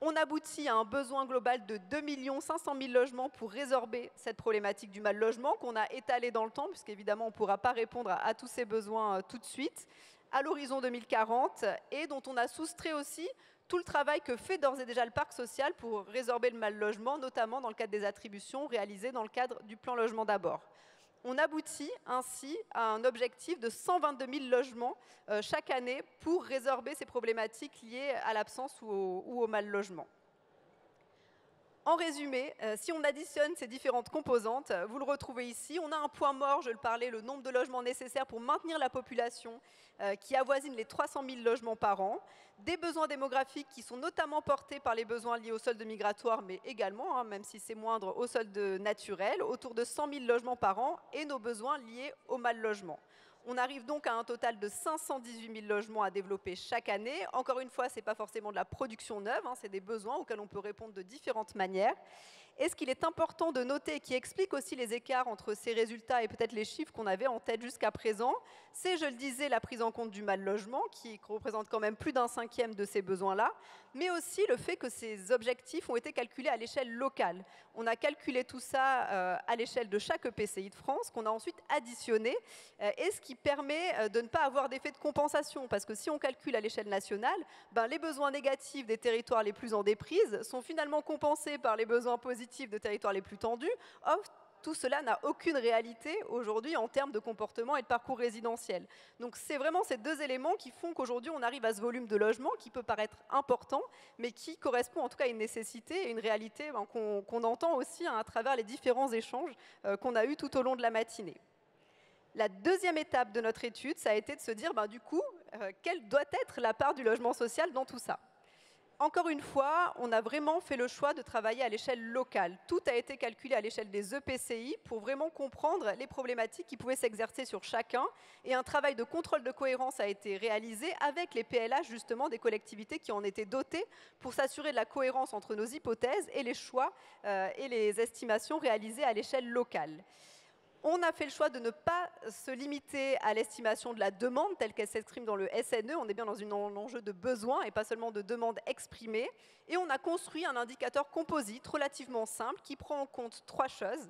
On aboutit à un besoin global de 2 500 000 logements pour résorber cette problématique du mal-logement qu'on a étalé dans le temps, puisqu'évidemment, on ne pourra pas répondre à tous ces besoins tout de suite, à l'horizon 2040, et dont on a soustrait aussi tout le travail que fait d'ores et déjà le parc social pour résorber le mal-logement, notamment dans le cadre des attributions réalisées dans le cadre du plan logement d'abord. On aboutit ainsi à un objectif de 122 000 logements chaque année pour résorber ces problématiques liées à l'absence ou au mal-logement. En résumé, si on additionne ces différentes composantes, vous le retrouvez ici, on a un point mort, je le parlais, le nombre de logements nécessaires pour maintenir la population qui avoisine les 300 000 logements par an, des besoins démographiques qui sont notamment portés par les besoins liés au solde migratoire, mais également, même si c'est moindre, au solde naturel, autour de 100 000 logements par an, et nos besoins liés au mal-logement. On arrive donc à un total de 518 000 logements à développer chaque année. Encore une fois, ce n'est pas forcément de la production neuve, c'est des besoins auxquels on peut répondre de différentes manières. Et ce qu'il est important de noter, et qui explique aussi les écarts entre ces résultats et peut-être les chiffres qu'on avait en tête jusqu'à présent, c'est, je le disais, la prise en compte du mal-logement, qui représente quand même plus d'un cinquième de ces besoins-là, mais aussi le fait que ces objectifs ont été calculés à l'échelle locale. On a calculé tout ça à l'échelle de chaque EPCI de France, qu'on a ensuite additionné, et ce qui permet de ne pas avoir d'effet de compensation, parce que si on calcule à l'échelle nationale, les besoins négatifs des territoires les plus en déprise sont finalement compensés par les besoins positifs de territoires les plus tendus. Or, tout cela n'a aucune réalité aujourd'hui en termes de comportement et de parcours résidentiel. Donc c'est vraiment ces deux éléments qui font qu'aujourd'hui on arrive à ce volume de logement qui peut paraître important, mais qui correspond en tout cas à une nécessité et une réalité qu'on entend aussi à travers les différents échanges qu'on a eus tout au long de la matinée. La deuxième étape de notre étude, ça a été de se dire, du coup, quelle doit être la part du logement social dans tout ça ? Encore une fois, on a vraiment fait le choix de travailler à l'échelle locale. Tout a été calculé à l'échelle des EPCI pour vraiment comprendre les problématiques qui pouvaient s'exercer sur chacun. Et un travail de contrôle de cohérence a été réalisé avec les PLH, justement, des collectivités qui en étaient dotées pour s'assurer de la cohérence entre nos hypothèses et les choix et les estimations réalisées à l'échelle locale. On a fait le choix de ne pas se limiter à l'estimation de la demande telle qu'elle s'exprime dans le SNE. On est bien dans un enjeu de besoin et pas seulement de demande exprimée. Et on a construit un indicateur composite relativement simple qui prend en compte trois choses.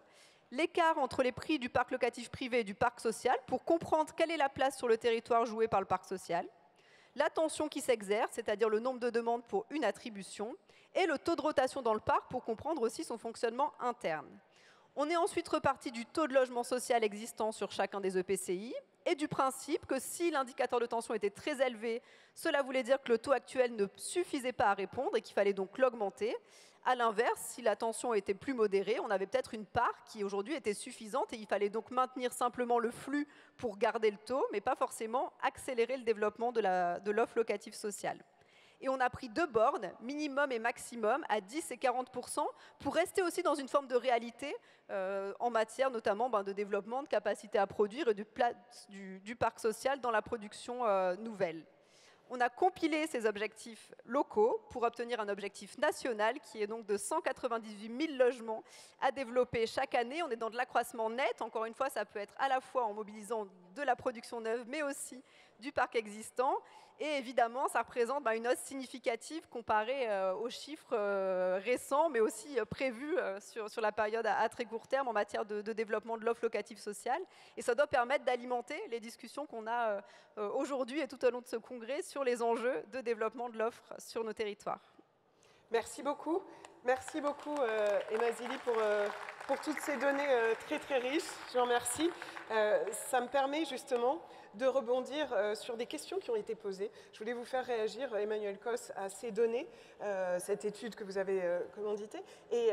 L'écart entre les prix du parc locatif privé et du parc social pour comprendre quelle est la place sur le territoire jouée par le parc social. La tension qui s'exerce, c'est-à-dire le nombre de demandes pour une attribution. Et le taux de rotation dans le parc pour comprendre aussi son fonctionnement interne. On est ensuite reparti du taux de logement social existant sur chacun des EPCI et du principe que si l'indicateur de tension était très élevé, cela voulait dire que le taux actuel ne suffisait pas à répondre et qu'il fallait donc l'augmenter. A l'inverse, si la tension était plus modérée, on avait peut-être une part qui aujourd'hui était suffisante et il fallait donc maintenir simplement le flux pour garder le taux, mais pas forcément accélérer le développement de l'offre locative sociale. Et on a pris deux bornes, minimum et maximum, à 10 et 40%, pour rester aussi dans une forme de réalité en matière notamment de développement, de capacité à produire et du parc social dans la production nouvelle. On a compilé ces objectifs locaux pour obtenir un objectif national qui est donc de 198 000 logements à développer chaque année. On est dans de l'accroissement net. Encore une fois, ça peut être à la fois en mobilisant de la production neuve, mais aussi du parc existant. Et évidemment, ça représente une hausse significative comparée aux chiffres récents, mais aussi prévus sur la période à très court terme en matière de développement de l'offre locative sociale. Et ça doit permettre d'alimenter les discussions qu'on a aujourd'hui et tout au long de ce congrès sur les enjeux de développement de l'offre sur nos territoires. Merci beaucoup. Merci beaucoup, Emma Zili, pour pour toutes ces données très très riches. Je vous remercie. Ça me permet justement de rebondir sur des questions qui ont été posées. Je voulais vous faire réagir, Emmanuel Cos, à ces données, cette étude que vous avez commanditée. Et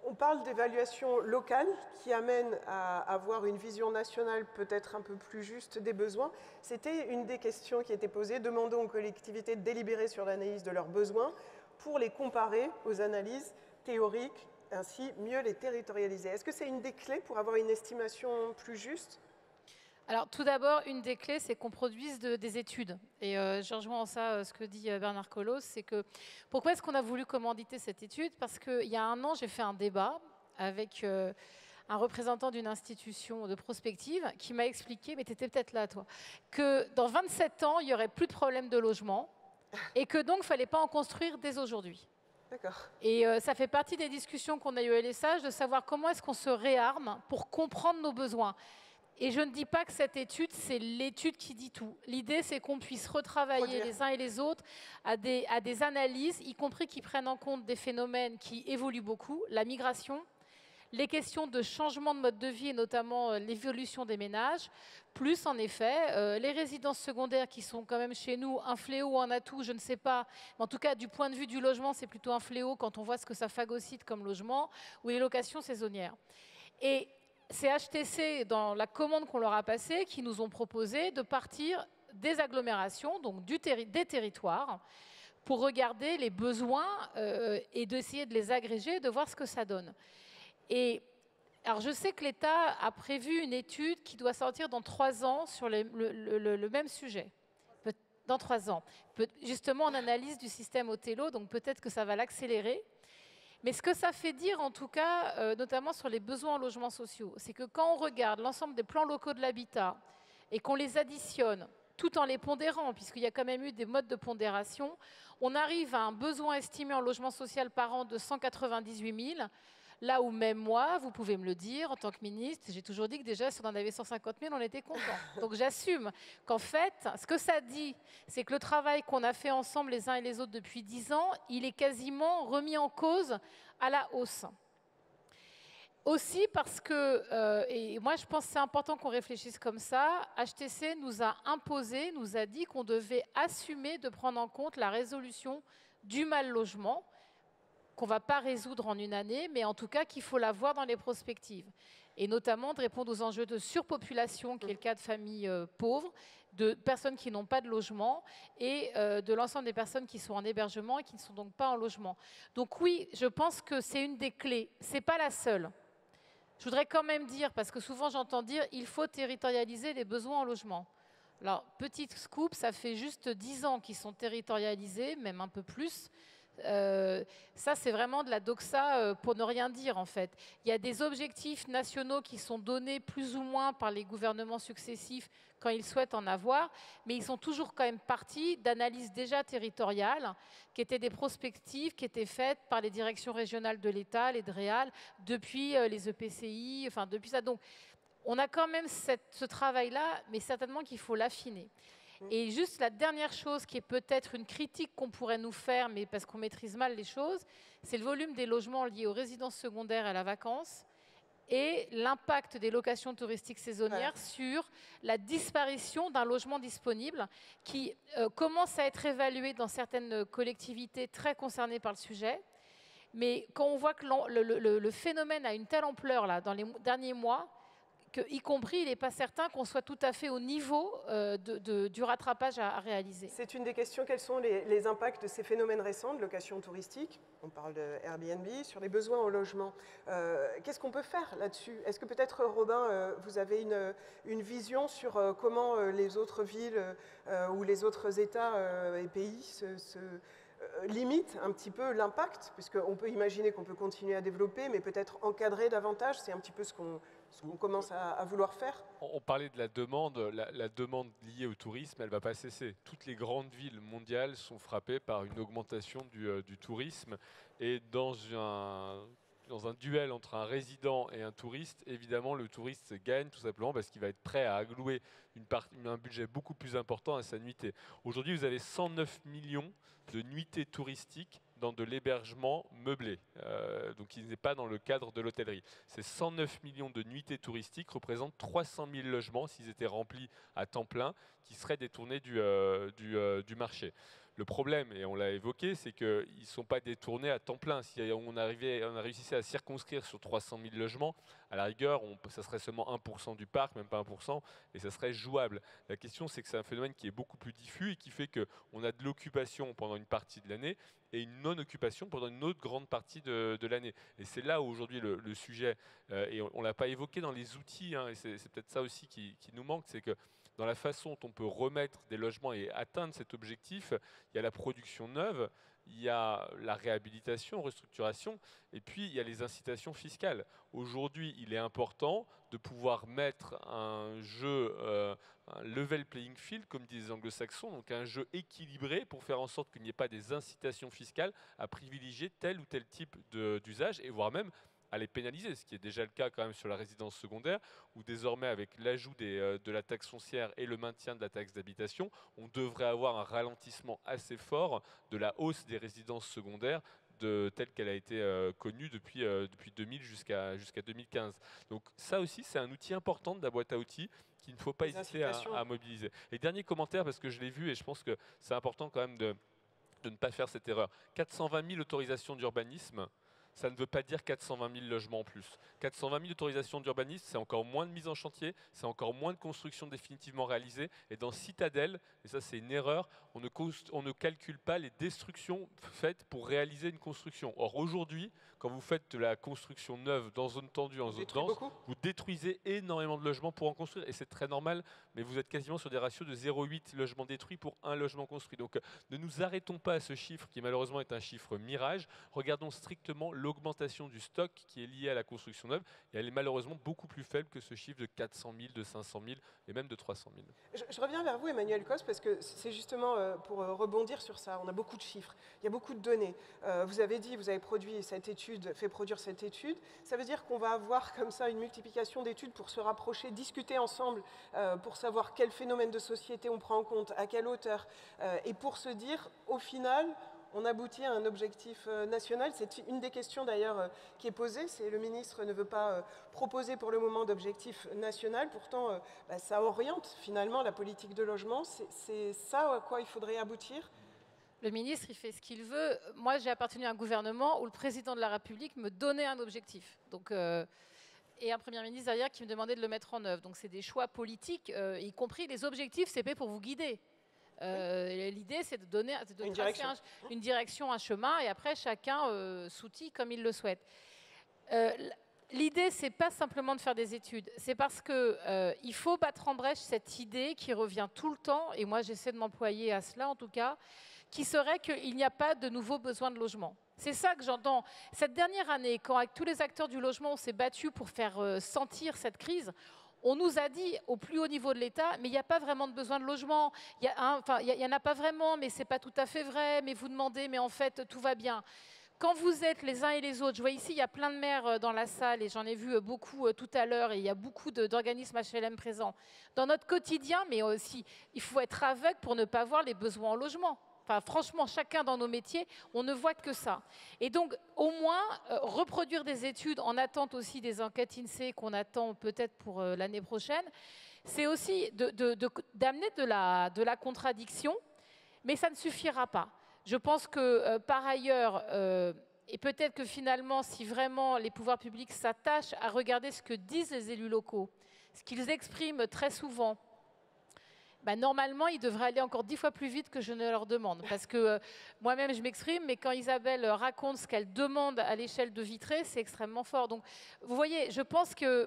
on parle d'évaluation locale qui amène à avoir une vision nationale peut-être un peu plus juste des besoins. C'était une des questions qui était posée. Demandons aux collectivités de délibérer sur l'analyse de leurs besoins pour les comparer aux analyses théoriques, ainsi mieux les territorialiser. Est-ce que c'est une des clés pour avoir une estimation plus juste ? Alors, tout d'abord, une des clés, c'est qu'on produise des études. Et je rejoins en ça ce que dit Bernard Collos, c'est que pourquoi est-ce qu'on a voulu commanditer cette étude? Parce qu'il y a un an, j'ai fait un débat avec un représentant d'une institution de prospective qui m'a expliqué, mais tu étais peut-être là, toi, que dans 27 ans, il n'y aurait plus de problème de logement et que donc, il ne fallait pas en construire dès aujourd'hui. D'accord. Et ça fait partie des discussions qu'on a eues à l'ESH, de savoir comment est-ce qu'on se réarme pour comprendre nos besoins. Et je ne dis pas que cette étude, c'est l'étude qui dit tout. L'idée, c'est qu'on puisse retravailler les uns et les autres à des analyses, y compris qui prennent en compte des phénomènes qui évoluent beaucoup, la migration, les questions de changement de mode de vie, et notamment l'évolution des ménages, plus en effet les résidences secondaires qui sont quand même chez nous un fléau ou un atout, je ne sais pas. Mais en tout cas, du point de vue du logement, c'est plutôt un fléau quand on voit ce que ça phagocyte comme logement, ou les locations saisonnières. Et c'est HTC, dans la commande qu'on leur a passée, qui nous ont proposé de partir des agglomérations, donc des territoires, pour regarder les besoins et d'essayer de les agréger, de voir ce que ça donne. Et alors je sais que l'État a prévu une étude qui doit sortir dans 3 ans sur le même sujet. Dans 3 ans. Justement en analyse du système Othello, donc peut-être que ça va l'accélérer. Mais ce que ça fait dire, en tout cas, notamment sur les besoins en logements sociaux, c'est que quand on regarde l'ensemble des plans locaux de l'habitat et qu'on les additionne, tout en les pondérant, puisqu'il y a quand même eu des modes de pondération, on arrive à un besoin estimé en logement social par an de 198 000, là où même moi, vous pouvez me le dire, en tant que ministre, j'ai toujours dit que déjà, si on en avait 150 000, on était content. Donc j'assume qu'en fait, ce que ça dit, c'est que le travail qu'on a fait ensemble les uns et les autres depuis 10 ans, il est quasiment remis en cause à la hausse. Aussi parce que, et moi je pense que c'est important qu'on réfléchisse comme ça, HTC nous a imposé, nous a dit qu'on devait assumer de prendre en compte la résolution du mal-logement, qu'on ne va pas résoudre en une année, mais en tout cas qu'il faut la voir dans les prospectives. Et notamment de répondre aux enjeux de surpopulation, qui est le cas de familles pauvres, de personnes qui n'ont pas de logement et de l'ensemble des personnes qui sont en hébergement et qui ne sont donc pas en logement. Donc oui, je pense que c'est une des clés. Ce n'est pas la seule. Je voudrais quand même dire, parce que souvent j'entends dire il faut territorialiser les besoins en logement. Alors, petite scoop, ça fait juste 10 ans qu'ils sont territorialisés, même un peu plus. Ça, c'est vraiment de la doxa pour ne rien dire, en fait. Il y a des objectifs nationaux qui sont donnés plus ou moins par les gouvernements successifs quand ils souhaitent en avoir, mais ils sont toujours quand même partis d'analyses déjà territoriales, qui étaient des prospectives qui étaient faites par les directions régionales de l'État, les DREAL, depuis les EPCI, enfin depuis ça. Donc, on a quand même ce travail-là, mais certainement qu'il faut l'affiner. Et juste la dernière chose qui est peut-être une critique qu'on pourrait nous faire, mais parce qu'on maîtrise mal les choses, c'est le volume des logements liés aux résidences secondaires et à la vacance et l'impact des locations touristiques saisonnières sur la disparition d'un logement disponible qui commence à être évalué dans certaines collectivités très concernées par le sujet. Mais quand on voit que le phénomène a une telle ampleur là, dans les derniers mois, y compris, il n'est pas certain qu'on soit tout à fait au niveau du rattrapage à réaliser. C'est une des questions. Quels sont les impacts de ces phénomènes récents de location touristique? On parle de Airbnb, sur les besoins en logement. Qu'est-ce qu'on peut faire là-dessus? Est-ce que peut-être, Robin, vous avez une vision sur comment les autres villes ou les autres États et pays limite un petit peu l'impact, puisqu'on peut imaginer qu'on peut continuer à développer, mais peut-être encadrer davantage, c'est un petit peu ce qu'on commence à vouloir faire. On parlait de la demande, la demande liée au tourisme, elle ne va pas cesser. Toutes les grandes villes mondiales sont frappées par une augmentation du tourisme, et dans un duel entre un résident et un touriste, évidemment, le touriste gagne tout simplement parce qu'il va être prêt à allouer un budget beaucoup plus important à sa nuitée. Aujourd'hui, vous avez 109 millions de nuitées touristiques dans de l'hébergement meublé, donc qui n'est pas dans le cadre de l'hôtellerie. Ces 109 millions de nuitées touristiques représentent 300 000 logements, s'ils étaient remplis à temps plein, qui seraient détournés du marché. Le problème, et on l'a évoqué, c'est qu'ils ne sont pas détournés à temps plein. Si on réussissait à circonscrire sur 300 000 logements, à la rigueur, ça serait seulement 1% du parc, même pas 1%, et ça serait jouable. La question, c'est que c'est un phénomène qui est beaucoup plus diffus et qui fait qu'on a de l'occupation pendant une partie de l'année et une non-occupation pendant une autre grande partie de l'année. Et c'est là où aujourd'hui le sujet, et on ne l'a pas évoqué dans les outils, hein, et c'est peut-être ça aussi qui nous manque, c'est que dans la façon dont on peut remettre des logements et atteindre cet objectif, il y a la production neuve, il y a la réhabilitation, restructuration, et puis il y a les incitations fiscales. Aujourd'hui, il est important de pouvoir mettre un jeu, un level playing field, comme disent les anglo-saxons, donc un jeu équilibré pour faire en sorte qu'il n'y ait pas des incitations fiscales à privilégier tel ou tel type d'usage, et voire même à les pénaliser, ce qui est déjà le cas quand même sur la résidence secondaire, où désormais avec l'ajout de la taxe foncière et le maintien de la taxe d'habitation, on devrait avoir un ralentissement assez fort de la hausse des résidences secondaires telle qu'elle a été connue depuis 2000 jusqu'à 2015. Donc ça aussi, c'est un outil important de la boîte à outils qu'il ne faut pas hésiter à mobiliser. Et dernier commentaire, parce que je l'ai vu et je pense que c'est important quand même de ne pas faire cette erreur. 420 000 autorisations d'urbanisme, ça ne veut pas dire 420 000 logements en plus. 420 000 autorisations d'urbanisme, c'est encore moins de mise en chantier, c'est encore moins de construction définitivement réalisée. Et dans Citadelle, et ça c'est une erreur, on ne calcule pas les destructions faites pour réaliser une construction. Or aujourd'hui, quand vous faites de la construction neuve dans zone tendue, en zone dense, vous détruisez énormément de logements pour en construire. Et c'est très normal, mais vous êtes quasiment sur des ratios de 0,8 logements détruits pour un logement construit. Donc ne nous arrêtons pas à ce chiffre qui malheureusement est un chiffre mirage. Regardons strictement l'augmentation du stock qui est liée à la construction neuve, et elle est malheureusement beaucoup plus faible que ce chiffre de 400 000, de 500 000 et même de 300 000. Je reviens vers vous, Emmanuel Cos, parce que c'est justement pour rebondir sur ça. On a beaucoup de chiffres, il y a beaucoup de données. Vous avez dit, vous avez produit cette étude, fait produire cette étude. Ça veut dire qu'on va avoir comme ça une multiplication d'études pour se rapprocher, discuter ensemble, pour savoir quel phénomène de société on prend en compte, à quelle hauteur, et pour se dire, au final, on aboutit à un objectif national. C'est une des questions d'ailleurs qui est posée. C'est le ministre ne veut pas proposer pour le moment d'objectif national. Pourtant, ça oriente finalement la politique de logement. C'est ça à quoi il faudrait aboutir. Le ministre, il fait ce qu'il veut. Moi, j'ai appartenu à un gouvernement où le président de la République me donnait un objectif. Donc, et un Premier ministre derrière qui me demandait de le mettre en œuvre. Donc c'est des choix politiques, y compris les objectifs, c'est fait pour vous guider. L'idée, c'est de donner une direction, un chemin, et après, chacun s'outille comme il le souhaite. L'idée, c'est pas simplement de faire des études, c'est parce qu'il faut battre en brèche cette idée qui revient tout le temps, et moi, j'essaie de m'employer à cela, en tout cas, qui serait qu'il n'y a pas de nouveaux besoins de logement. C'est ça que j'entends. Cette dernière année, quand avec tous les acteurs du logement, on s'est battu pour faire sentir cette crise, on nous a dit au plus haut niveau de l'État, mais il n'y a pas vraiment de besoin de logement. Il y en a pas vraiment, mais ce n'est pas tout à fait vrai. Mais vous demandez, mais en fait, tout va bien. Quand vous êtes les uns et les autres, je vois ici, il y a plein de maires dans la salle, et j'en ai vu beaucoup tout à l'heure, et il y a beaucoup d'organismes HLM présents. Dans notre quotidien, mais aussi, il faut être aveugle pour ne pas voir les besoins en logement. Enfin, franchement, chacun dans nos métiers, on ne voit que ça. Et donc, au moins, reproduire des études en attente aussi des enquêtes INSEE qu'on attend peut-être pour l'année prochaine, c'est aussi d'amener de la contradiction, mais ça ne suffira pas. Je pense que, par ailleurs, et peut-être que finalement, si vraiment les pouvoirs publics s'attachent à regarder ce que disent les élus locaux, ce qu'ils expriment très souvent, normalement, ils devraient aller encore 10 fois plus vite que je ne leur demande. Parce que moi-même, je m'exprime, mais quand Isabelle raconte ce qu'elle demande à l'échelle de Vitré, c'est extrêmement fort. Donc, vous voyez, je pense que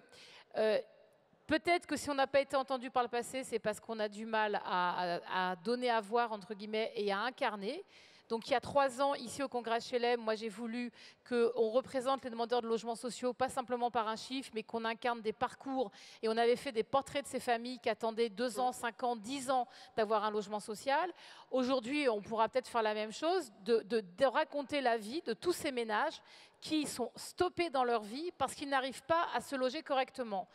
peut-être que si on n'a pas été entendu par le passé, c'est parce qu'on a du mal à donner à voir, entre guillemets, et à incarner. Donc, il y a 3 ans, ici au Congrès HLM, moi, j'ai voulu qu'on représente les demandeurs de logements sociaux, pas simplement par un chiffre, mais qu'on incarne des parcours. Et on avait fait des portraits de ces familles qui attendaient 2 ans, 5 ans, 10 ans d'avoir un logement social. Aujourd'hui, on pourra peut-être faire la même chose, de raconter la vie de tous ces ménages qui sont stoppés dans leur vie parce qu'ils n'arrivent pas à se loger correctement.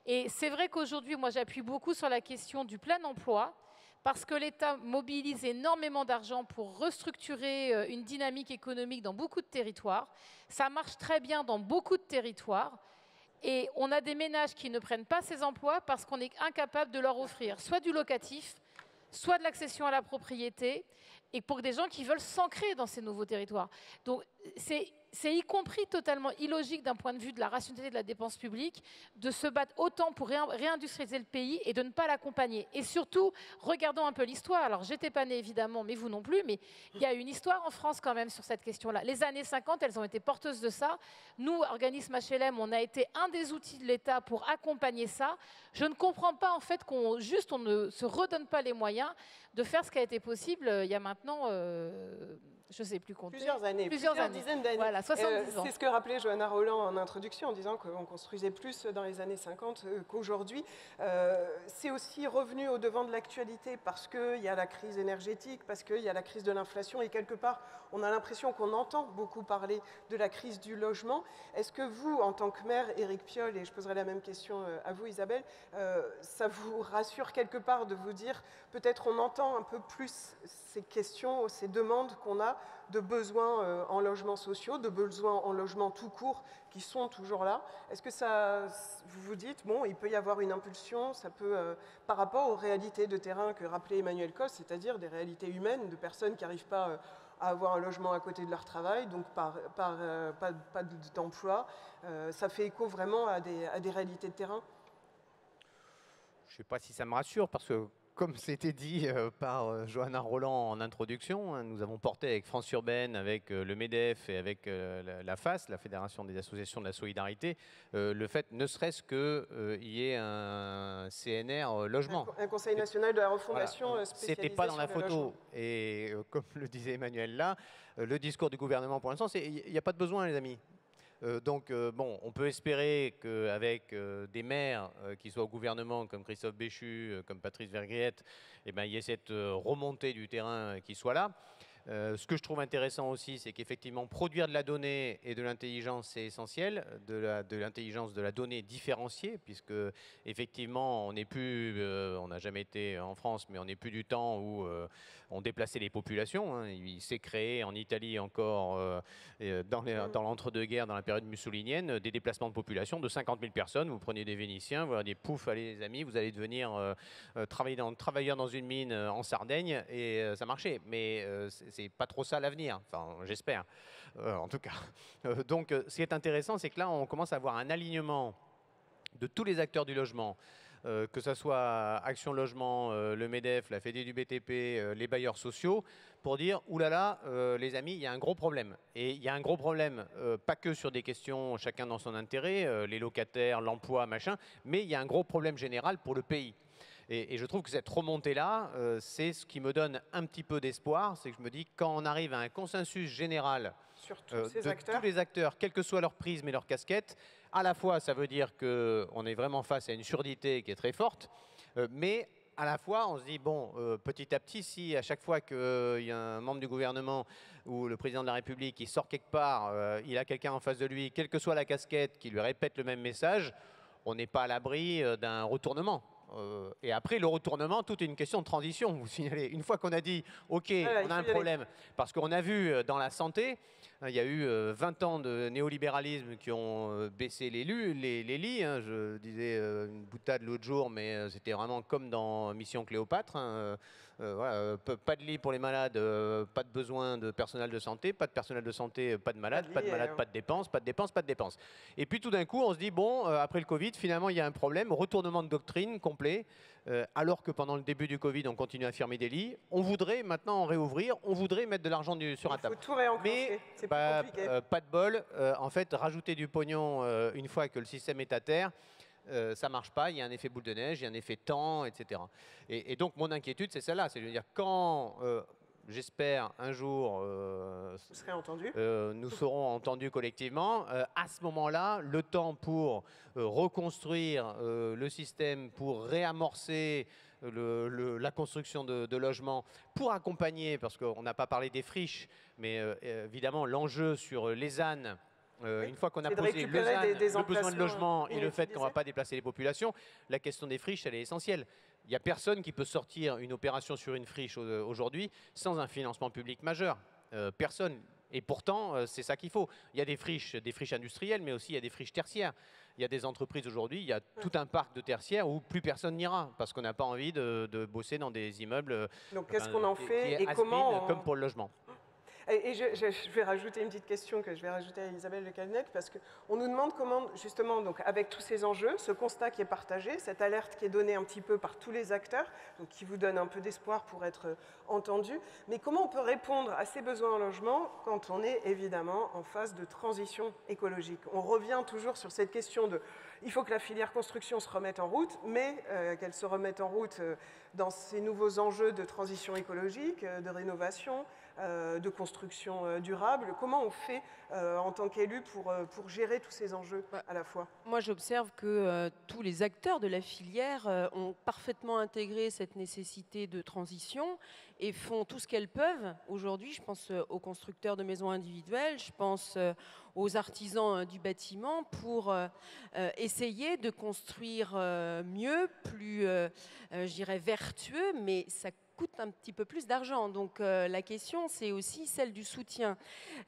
Et c'est vrai qu'aujourd'hui, moi, j'appuie beaucoup sur la question du plein emploi, parce que l'État mobilise énormément d'argent pour restructurer une dynamique économique dans beaucoup de territoires. Ça marche très bien dans beaucoup de territoires. Et on a des ménages qui ne prennent pas ces emplois parce qu'on est incapable de leur offrir soit du locatif, soit de l'accession à la propriété, et pour des gens qui veulent s'ancrer dans ces nouveaux territoires. Donc c'est y compris totalement illogique d'un point de vue de la rationalité de la dépense publique de se battre autant pour réindustrialiser le pays et de ne pas l'accompagner. Et surtout, regardons un peu l'histoire. Alors, j'étais pas née évidemment, mais vous non plus, mais il y a une histoire en France quand même sur cette question-là. Les années 50, elles ont été porteuses de ça. Nous, organisme HLM, on a été un des outils de l'État pour accompagner ça. Je ne comprends pas en fait qu'on ne se redonne pas les moyens de faire ce qui a été possible il y a maintenant... je ne sais plus compter. Plusieurs dizaines d'années. Voilà, 70 ans. C'est ce que rappelait Johanna Roland en introduction, en disant qu'on construisait plus dans les années 50 qu'aujourd'hui. C'est aussi revenu au devant de l'actualité parce qu'il y a la crise énergétique, parce qu'il y a la crise de l'inflation, et quelque part, on a l'impression qu'on entend beaucoup parler de la crise du logement. Est-ce que vous, en tant que maire, Éric Piolle, et je poserai la même question à vous, Isabelle, ça vous rassure quelque part de vous dire, peut-être on entend un peu plus ces questions, ces demandes qu'on a de besoins en logements sociaux, de besoins en logement tout court qui sont toujours là. Est-ce que ça, vous vous dites, bon, il peut y avoir une impulsion, ça peut, par rapport aux réalités de terrain que rappelait Emmanuel Cos, c'est-à-dire des réalités humaines, de personnes qui n'arrivent pas à avoir un logement à côté de leur travail, donc pas d'emploi. Ça fait écho vraiment à des réalités de terrain? Je ne sais pas si ça me rassure, parce que comme c'était dit par Johanna Roland en introduction, nous avons porté avec France Urbaine, avec le MEDEF et avec la FAS, la Fédération des associations de la solidarité, le fait ne serait-ce qu'il y ait un CNR logement. Un Conseil national de la refondation voilà. spécialisé. C'était pas dans la sur le photo. logement. Et comme le disait Emmanuel là, le discours du gouvernement pour l'instant, c'est il n'y a pas de besoin, les amis. Donc, bon, on peut espérer qu'avec des maires qui soient au gouvernement, comme Christophe Béchu, comme Patrice Vergriette, eh ben, il y ait cette remontée du terrain qui soit là. Ce que je trouve intéressant aussi, c'est qu'effectivement, produire de la donnée et de l'intelligence, c'est essentiel, de l'intelligence de la donnée différenciée, puisque effectivement, on n'est plus, on n'a jamais été en France, mais on n'est plus du temps où on déplaçait les populations. Hein. Il s'est créé en Italie encore, dans l'entre-deux-guerres, dans la période mussolinienne, des déplacements de population de 50 000 personnes. Vous prenez des Vénitiens, vous leur dites, pouf, allez les amis, vous allez devenir travailleur dans une mine en Sardaigne, et ça marchait. Mais c'est pas trop ça l'avenir, enfin j'espère, en tout cas. Donc ce qui est intéressant, c'est que là on commence à avoir un alignement de tous les acteurs du logement, que ce soit Action Logement, le MEDEF, la Fédé du BTP, les bailleurs sociaux, pour dire, oulala, les amis, il y a un gros problème. Et il y a un gros problème, pas que sur des questions chacun dans son intérêt, les locataires, l'emploi, machin, mais il y a un gros problème général pour le pays. Et je trouve que cette remontée-là, c'est ce qui me donne un petit peu d'espoir. C'est que je me dis, quand on arrive à un consensus général sur tous ces acteurs, tous les acteurs, quelle que soit leur prisme et leur casquette, à la fois, ça veut dire qu'on est vraiment face à une surdité qui est très forte, mais à la fois, on se dit, bon, petit à petit, si à chaque fois qu'il y a un membre du gouvernement ou le président de la République qui sort quelque part, il a quelqu'un en face de lui, quelle que soit la casquette, qui lui répète le même message, on n'est pas à l'abri d'un retournement. Et après, le retournement, tout est une question de transition, vous signalez. Une fois qu'on a dit, OK, on a un problème, parce qu'on a vu dans la santé, il y a eu 20 ans de néolibéralisme qui ont baissé les lits. Hein. Je disais une boutade l'autre jour, mais c'était vraiment comme dans Mission Cléopâtre. Hein. Voilà, pas de lit pour les malades, pas de besoin de personnel de santé, pas de personnel de santé, pas de malades, pas de malades, pas de dépenses, pas de dépenses, pas de dépenses. Et puis tout d'un coup, on se dit, bon, après le Covid, finalement, il y a un problème, retournement de doctrine complet, alors que pendant le début du Covid, on continue à fermer des lits. On voudrait maintenant en réouvrir, on voudrait mettre de l'argent sur la table. Il faut tout réenclencher, c'est plus compliqué. Pas de bol, en fait, rajouter du pognon une fois que le système est à terre, ça ne marche pas, il y a un effet boule de neige, il y a un effet temps, etc. Et donc mon inquiétude, c'est celle-là, c'est de dire quand, j'espère, un jour, vous serez entendu. Nous serons entendus collectivement, à ce moment-là, le temps pour reconstruire le système, pour réamorcer la construction de logements, pour accompagner, parce qu'on n'a pas parlé des friches, mais évidemment l'enjeu sur les ânes, Une fois qu'on a C'est de posé récupérer des le besoin de logement emplacements et le fait qu'on ne va inutilisés. pas déplacer les populations, la question des friches, elle est essentielle. Il n'y a personne qui peut sortir une opération sur une friche aujourd'hui sans un financement public majeur. Personne. Et pourtant, c'est ça qu'il faut. Il y a des friches industrielles, mais aussi il y a des friches tertiaires. Il y a des entreprises aujourd'hui, il y a tout un parc de tertiaires où plus personne n'ira parce qu'on n'a pas envie de bosser dans des immeubles. Donc qu'est-ce qu'on en qui fait est et comment comme pour le logement. Et je vais rajouter une petite question que je vais rajouter à Isabelle Le Callennec, parce qu'on nous demande comment, justement, donc avec tous ces enjeux, ce constat qui est partagé, cette alerte qui est donnée un petit peu par tous les acteurs, donc qui vous donne un peu d'espoir pour être entendu, mais comment on peut répondre à ces besoins en logement quand on est évidemment en phase de transition écologique? On revient toujours sur cette question de il faut que la filière construction se remette en route, mais qu'elle se remette en route dans ces nouveaux enjeux de transition écologique, de rénovation, de construction durable. Comment on fait en tant qu'élu pour gérer tous ces enjeux à la fois? Moi, j'observe que tous les acteurs de la filière ont parfaitement intégré cette nécessité de transition et font tout ce qu'elles peuvent. Aujourd'hui, je pense aux constructeurs de maisons individuelles, je pense aux artisans du bâtiment pour essayer de construire mieux, plus, je dirais, vertueux, mais ça coûte un petit peu plus d'argent. Donc la question, c'est aussi celle du soutien.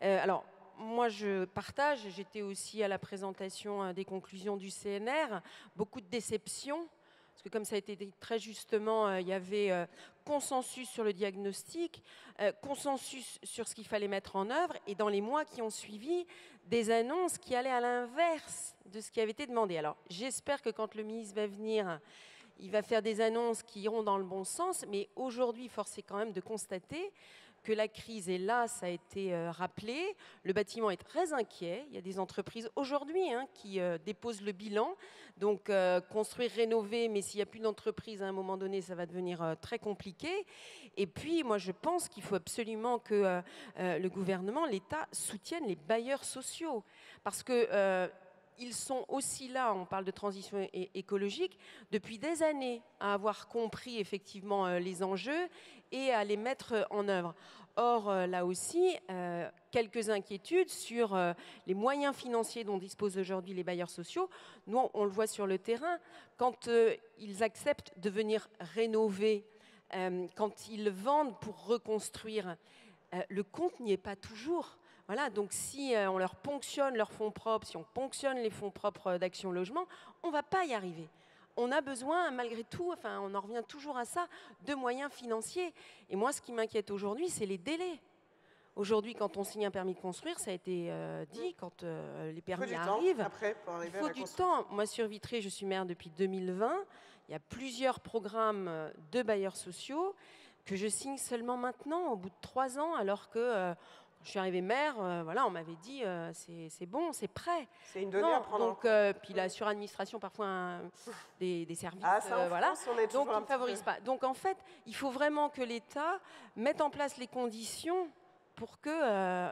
Alors, moi, je partage, j'étais aussi à la présentation des conclusions du CNR, beaucoup de déceptions, parce que comme ça a été dit très justement, il y avait consensus sur le diagnostic, consensus sur ce qu'il fallait mettre en œuvre, et dans les mois qui ont suivi, des annonces qui allaient à l'inverse de ce qui avait été demandé. Alors, j'espère que quand le ministre va venir, il va faire des annonces qui iront dans le bon sens, mais aujourd'hui, force est quand même de constater que la crise est là, ça a été rappelé. Le bâtiment est très inquiet. Il y a des entreprises aujourd'hui qui déposent le bilan. Donc, construire, rénover, mais s'il n'y a plus d'entreprise à un moment donné, ça va devenir très compliqué. Et puis, moi, je pense qu'il faut absolument que le gouvernement, l'État, soutienne les bailleurs sociaux. Parce que ils sont aussi là, on parle de transition écologique, depuis des années à avoir compris effectivement les enjeux et à les mettre en œuvre. Or, là aussi, quelques inquiétudes sur les moyens financiers dont disposent aujourd'hui les bailleurs sociaux. Nous, on le voit sur le terrain, quand ils acceptent de venir rénover, quand ils vendent pour reconstruire, le compte n'y est pas toujours. Voilà, donc si on leur ponctionne leurs fonds propres, si on ponctionne les fonds propres d'Action Logement, on ne va pas y arriver. On a besoin, malgré tout, enfin, on en revient toujours à ça, de moyens financiers. Et moi, ce qui m'inquiète aujourd'hui, c'est les délais. Aujourd'hui, quand on signe un permis de construire, ça a été dit, quand les permis arrivent, il faut du temps. Moi, sur Vitré, je suis maire depuis 2020. Il y a plusieurs programmes de bailleurs sociaux que je signe seulement maintenant, au bout de 3 ans, alors que... je suis arrivée maire, voilà, on m'avait dit c'est bon, c'est prêt. C'est une donnée à prendre. Donc, puis la suradministration, parfois des services, voilà. Donc, on ne favorise pas. Donc, en fait, il faut vraiment que l'État mette en place les conditions pour que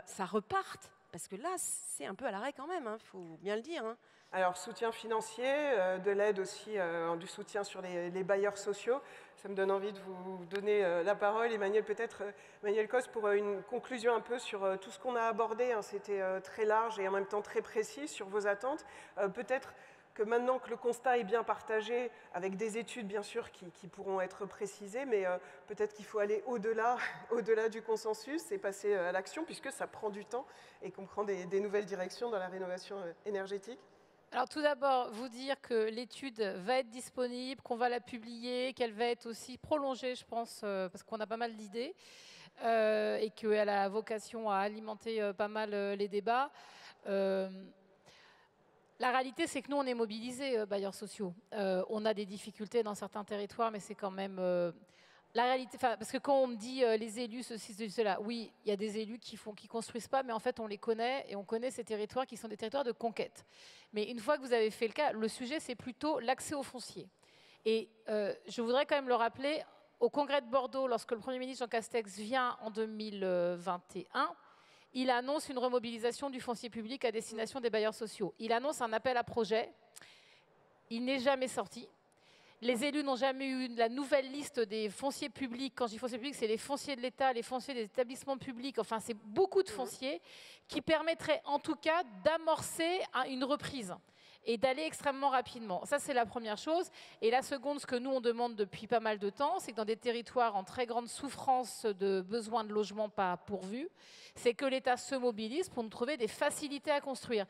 ça reparte. Parce que là, c'est un peu à l'arrêt quand même, il faut bien le dire. Alors, soutien financier, de l'aide aussi, du soutien sur les bailleurs sociaux. Ça me donne envie de vous donner la parole. Emmanuel, peut-être, Emmanuel Cos, pour une conclusion un peu sur tout ce qu'on a abordé. C'était très large et en même temps très précis sur vos attentes. Peut-être que maintenant que le constat est bien partagé, avec des études bien sûr qui pourront être précisées, mais peut-être qu'il faut aller au-delà du consensus et passer à l'action, puisque ça prend du temps et qu'on prend des nouvelles directions dans la rénovation énergétique. Alors tout d'abord, vous dire que l'étude va être disponible, qu'on va la publier, qu'elle va être aussi prolongée, je pense, parce qu'on a pas mal d'idées, et qu'elle a vocation à alimenter pas mal les débats. La réalité, c'est que nous, on est mobilisés, bailleurs sociaux. On a des difficultés dans certains territoires, mais c'est quand même... la réalité, parce que quand on me dit les élus, ceci, cela, oui, il y a des élus qui construisent pas, mais en fait, on les connaît et on connaît ces territoires qui sont des territoires de conquête. Mais une fois que vous avez fait le cas, le sujet, c'est plutôt l'accès au foncier. Et je voudrais quand même le rappeler, au Congrès de Bordeaux, lorsque le Premier ministre Jean Castex vient en 2021, il annonce une remobilisation du foncier public à destination des bailleurs sociaux. Il annonce un appel à projet. Il n'est jamais sorti. Les élus n'ont jamais eu la nouvelle liste des fonciers publics. Quand je dis fonciers publics, c'est les fonciers de l'État, les fonciers des établissements publics. Enfin, c'est beaucoup de fonciers qui permettraient en tout cas d'amorcer une reprise et d'aller extrêmement rapidement. Ça, c'est la première chose. Et la seconde, ce que nous, on demande depuis pas mal de temps, c'est que dans des territoires en très grande souffrance de besoins de logement pas pourvus, c'est que l'État se mobilise pour nous trouver des facilités à construire,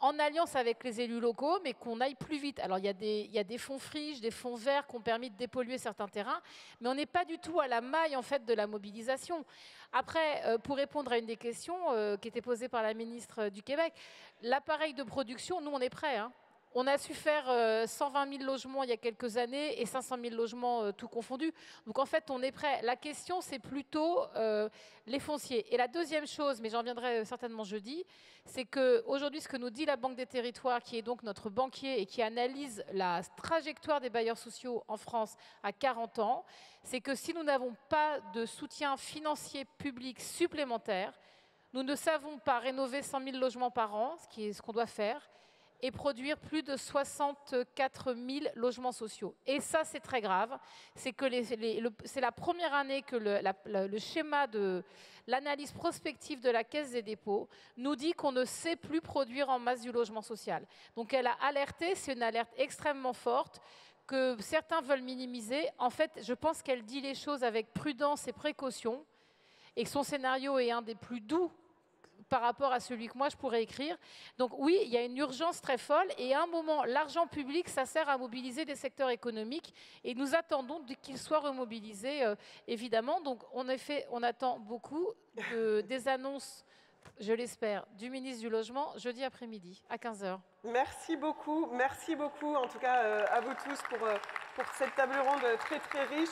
en alliance avec les élus locaux, mais qu'on aille plus vite. Alors, il y a des fonds friches, des fonds verts qui ont permis de dépolluer certains terrains, mais on n'est pas du tout à la maille, en fait, de la mobilisation. Après, pour répondre à une des questions qui était posée par la ministre du Québec, l'appareil de production, nous, on est prêts, hein. On a su faire 120 000 logements il y a quelques années et 500 000 logements tout confondus. Donc en fait, on est prêt. La question, c'est plutôt les fonciers. Et la deuxième chose, mais j'en reviendrai certainement jeudi, c'est qu'aujourd'hui, ce que nous dit la Banque des Territoires, qui est donc notre banquier et qui analyse la trajectoire des bailleurs sociaux en France à 40 ans, c'est que si nous n'avons pas de soutien financier public supplémentaire, nous ne savons pas rénover 100 000 logements par an, ce qui est ce qu'on doit faire, et produire plus de 64 000 logements sociaux. Et ça, c'est très grave. C'est que c'est la première année que le schéma de l'analyse prospective de la Caisse des dépôts nous dit qu'on ne sait plus produire en masse du logement social. Donc elle a alerté, c'est une alerte extrêmement forte, que certains veulent minimiser. En fait, je pense qu'elle dit les choses avec prudence et précaution, et que son scénario est un des plus doux par rapport à celui que moi je pourrais écrire. Donc oui, il y a une urgence très folle et à un moment, l'argent public, ça sert à mobiliser des secteurs économiques et nous attendons qu'il soit remobilisé, évidemment. Donc en effet, on attend beaucoup des annonces, je l'espère, du ministre du Logement jeudi après-midi à 15h. Merci beaucoup en tout cas à vous tous pour cette table ronde très très riche.